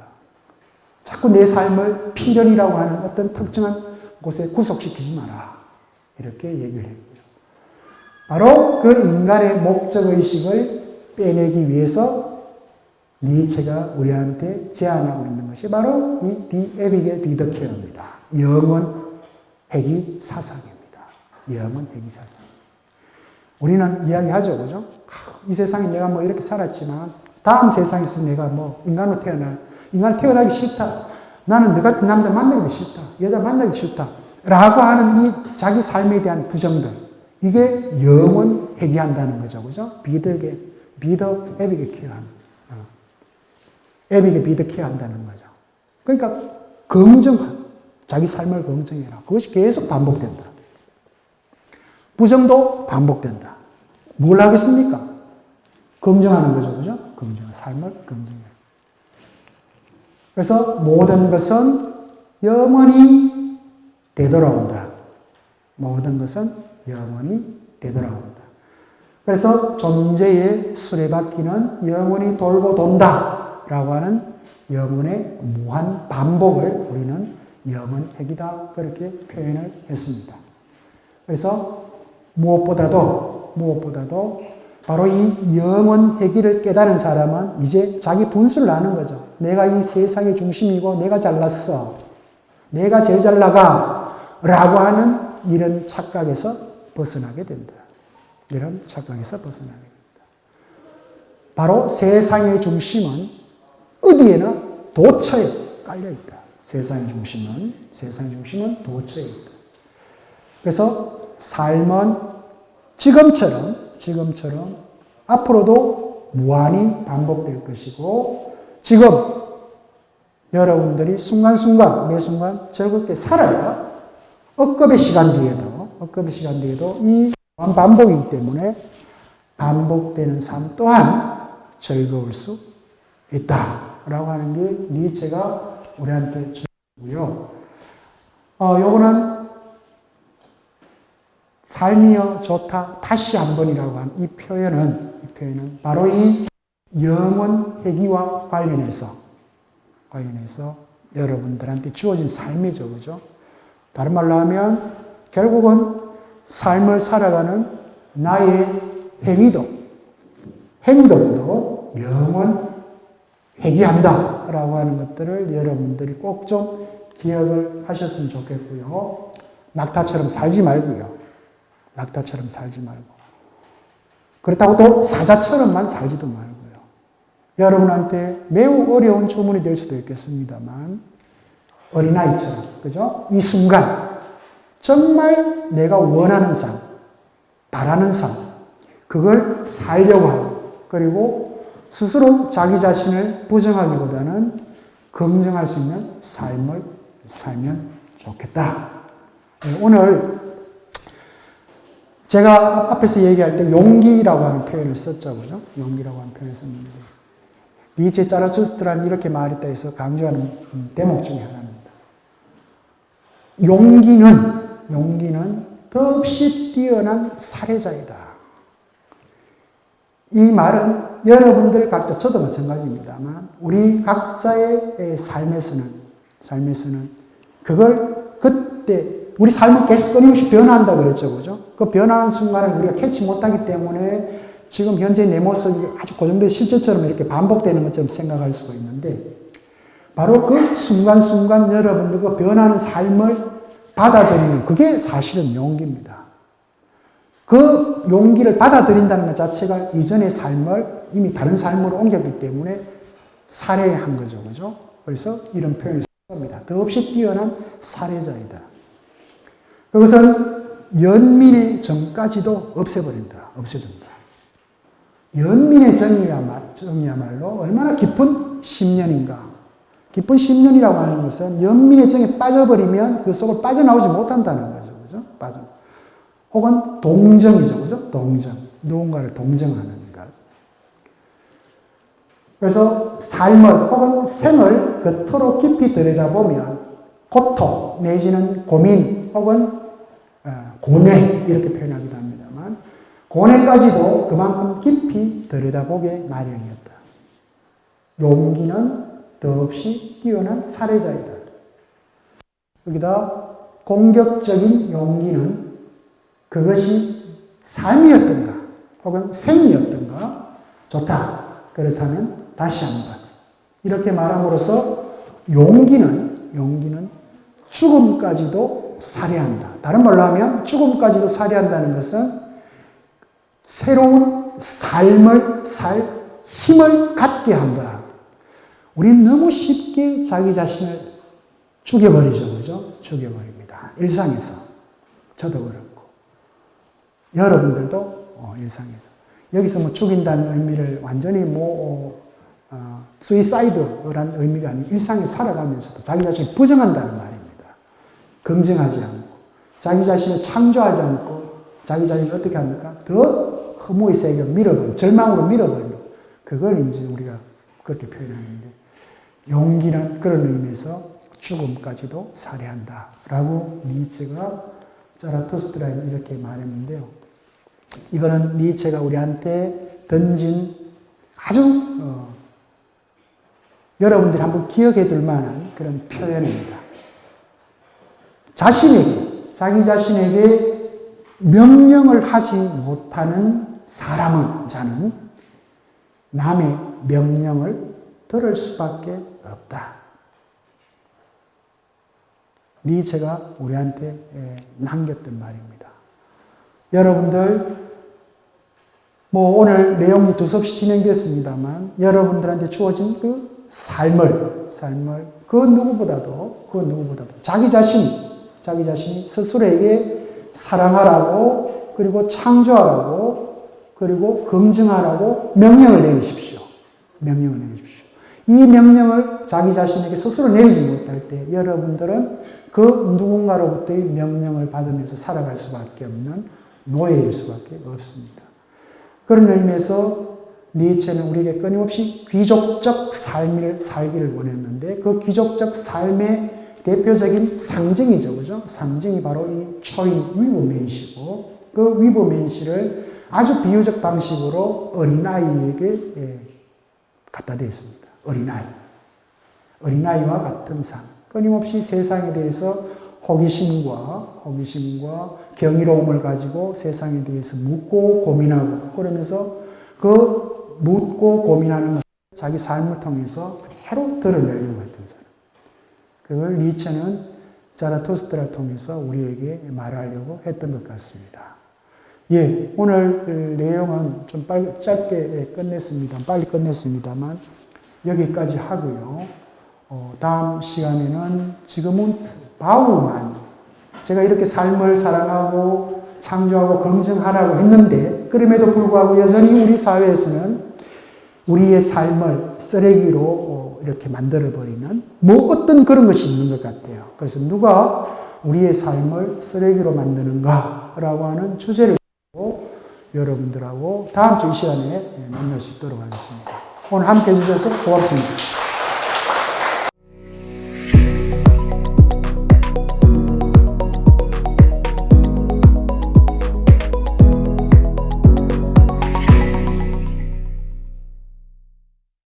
자꾸 내 삶을 필연이라고 하는 어떤 특정한 곳에 구속시키지 마라. 이렇게 얘기를 했고요. 바로 그 인간의 목적의식을 빼내기 위해서 니체가 우리한테 제안하고 있는 것이 바로 이 디 에비게 비더케어입니다. 영원 회귀 사상입니다. 영원 회귀 사상. 우리는 이야기하죠, 그죠? 이 세상에 내가 뭐 이렇게 살았지만 다음 세상에서 내가 뭐 인간으로 태어날 인간 태어나기 싫다. 나는 너 같은 남자 만나기 싫다. 여자 만나기 싫다. 라고 하는 이 자기 삶에 대한 부정들. 이게 영원 회귀한다는 거죠. 그죠? 비덕에, 에빅에 케어하는. 에빅에 비덕 케어한다는 거죠. 그러니까 자기 삶을 긍정해라. 그것이 계속 반복된다. 부정도 반복된다. 뭘 하겠습니까? 긍정하는 거죠. 그죠? 삶을 긍정해라. 그래서 모든 것은 영원히 되돌아온다. 모든 것은 영원히 되돌아온다. 그래서 존재의 수레바퀴는 영원히 돌고 돈다. 라고 하는 영원의 무한 반복을 우리는 영원핵이다. 그렇게 표현을 했습니다. 그래서 무엇보다도 바로 이 영원핵이를 깨달은 사람은 이제 자기 분수를 아는 거죠. 내가 이 세상의 중심이고 내가 잘났어. 내가 제일 잘 나가. 라고 하는 이런 착각에서 벗어나게 된다. 이런 착각에서 벗어나게 된다. 바로 세상의 중심은 어디에나 도처에 깔려있다. 세상의 중심은 도처에 있다. 그래서 삶은 지금처럼 앞으로도 무한히 반복될 것이고 지금 여러분들이 순간순간 매 순간 즐겁게 살아야 억겁의 시간 뒤에도 이 반복이기 때문에 반복되는 삶 또한 즐거울 수 있다라고 하는 게 니체가 우리한테 주고요. 요거는 삶이여 좋다 다시 한 번이라고 한 이 표현은 바로 이 영원 회귀와 관련해서 여러분들한테 주어진 삶이죠, 그죠? 다른 말로 하면 결국은 삶을 살아가는 나의 행동도 영원 회귀한다라고 하는 것들을 여러분들이 꼭 좀 기억을 하셨으면 좋겠고요. 낙타처럼 살지 말고. 그렇다고 또 사자처럼만 살지도 말고요. 여러분한테 매우 어려운 주문이 될 수도 있겠습니다만, 어린아이처럼, 그죠? 이 순간, 정말 내가 원하는 삶, 바라는 삶, 그걸 살려고 하고, 그리고 스스로 자기 자신을 부정하기보다는 긍정할 수 있는 삶을 살면 좋겠다. 오늘 제가 앞에서 얘기할 때 용기라고 하는 표현을 썼죠. 그죠? 용기라고 하는 표현을 썼는데 니체 짜라투스트란 이렇게 말했다 해서 강조하는 대목 중에 하나입니다. 용기는 더없이 뛰어난 사례자이다. 이 말은 여러분들 각자, 저도 마찬가지입니다만 우리 각자의 삶에서는 그걸 그때 우리 삶은 계속 끊임없이 변화한다 그랬죠. 그죠? 그 변화하는 순간을 우리가 캐치 못하기 때문에 지금 현재 내 모습이 아주 고정된 실제처럼 이렇게 반복되는 것처럼 생각할 수가 있는데 바로 그 순간순간 여러분들 그 변하는 삶을 받아들이는 그게 사실은 용기입니다. 그 용기를 받아들인다는 것 자체가 이전의 삶을 이미 다른 삶으로 옮겼기 때문에 살해한 거죠. 그죠? 그래서 이런 표현을 씁니다. 더없이 뛰어난 살해자이다. 그것은 연민의 정까지도 없애준다. 연민의 정이야말로 얼마나 깊은 심년인가. 깊은 심년이라고 하는 것은 연민의 정에 빠져버리면 그 속을 빠져나오지 못한다는 거죠. 그죠? 혹은 동정이죠. 그죠? 누군가를 동정하는 것. 그래서 삶을 혹은 생을 그토록 깊이 들여다보면 고통 내지는 고민 혹은 고뇌 이렇게 표현하기도 합니다만 고뇌까지도 그만큼 깊이 들여다보게 마련이었다. 용기는 더없이 뛰어난 사례자이다. 여기다 공격적인 용기는 그것이 삶이었던가 혹은 생이었던가 좋다. 그렇다면 다시 한번 이렇게 말함으로써 용기는 죽음까지도 살해한다. 다른 말로 하면 죽음까지도 살해한다는 것은 새로운 삶을 살 힘을 갖게 한다. 우린 너무 쉽게 자기 자신을 죽여버리죠. 그죠? 죽여버립니다. 일상에서. 저도 그렇고. 여러분들도 일상에서. 여기서 뭐 죽인다는 의미를 완전히 수이사이드란 의미가 아니고 일상에서 살아가면서도 자기 자신을 부정한다는 말입니다. 긍정하지 않고. 자기 자신을 창조하지 않고 자기 자신을 어떻게 합니까? 더 허무의 세계로 밀어버리고 절망으로 밀어버리고 그걸 이제 우리가 그렇게 표현하는데 용기란 그런 의미에서 죽음까지도 살해한다 라고 니체가 자라투스트라에 이렇게 말했는데요. 이거는 니체가 우리한테 던진 아주 여러분들이 한번 기억해 둘 만한 그런 표현입니다. 자기 자신에게 명령을 하지 못하는 자는 남의 명령을 들을 수밖에 없다. 니체가 우리한테 남겼던 말입니다. 여러분들, 오늘 내용이 두서없이 진행됐습니다만, 여러분들한테 주어진 그 삶을, 그 누구보다도 자기 자신이 스스로에게 사랑하라고, 그리고 창조하라고, 그리고 긍정하라고 명령을 내리십시오. 이 명령을 자기 자신에게 스스로 내리지 못할 때 여러분들은 그 누군가로부터의 명령을 받으면서 살아갈 수밖에 없는 노예일 수밖에 없습니다. 그런 의미에서 니체는 우리에게 끊임없이 귀족적 삶을 살기를 원했는데 그 귀족적 삶의 대표적인 상징이죠. 그죠? 상징이 바로 이 초인 위브맨시고 그 위브맨시를 아주 비유적 방식으로 어린아이에게 갖다 대었습니다. 어린아이와 같은 삶. 끊임없이 세상에 대해서 호기심과 경이로움을 가지고 세상에 대해서 묻고 고민하고 그러면서 그 묻고 고민하는 것을 자기 삶을 통해서 그대로 드러내려고 했던 사람. 그걸 니체는 자라투스트라를 통해서 우리에게 말하려고 했던 것 같습니다. 오늘 내용은 좀 짧게 빨리 끝냈습니다만 여기까지 하고요. 다음 시간에는 지금은 바울만 제가 이렇게 삶을 사랑하고 창조하고 긍정하라고 했는데 그럼에도 불구하고 여전히 우리 사회에서는 우리의 삶을 쓰레기로 이렇게 만들어버리는 어떤 그런 것이 있는 것 같아요. 그래서 누가 우리의 삶을 쓰레기로 만드는가라고 하는 주제를 가지고 여러분들하고 다음 주 이 시간에 만날 수 있도록 하겠습니다. 오늘 함께 해주셔서 고맙습니다.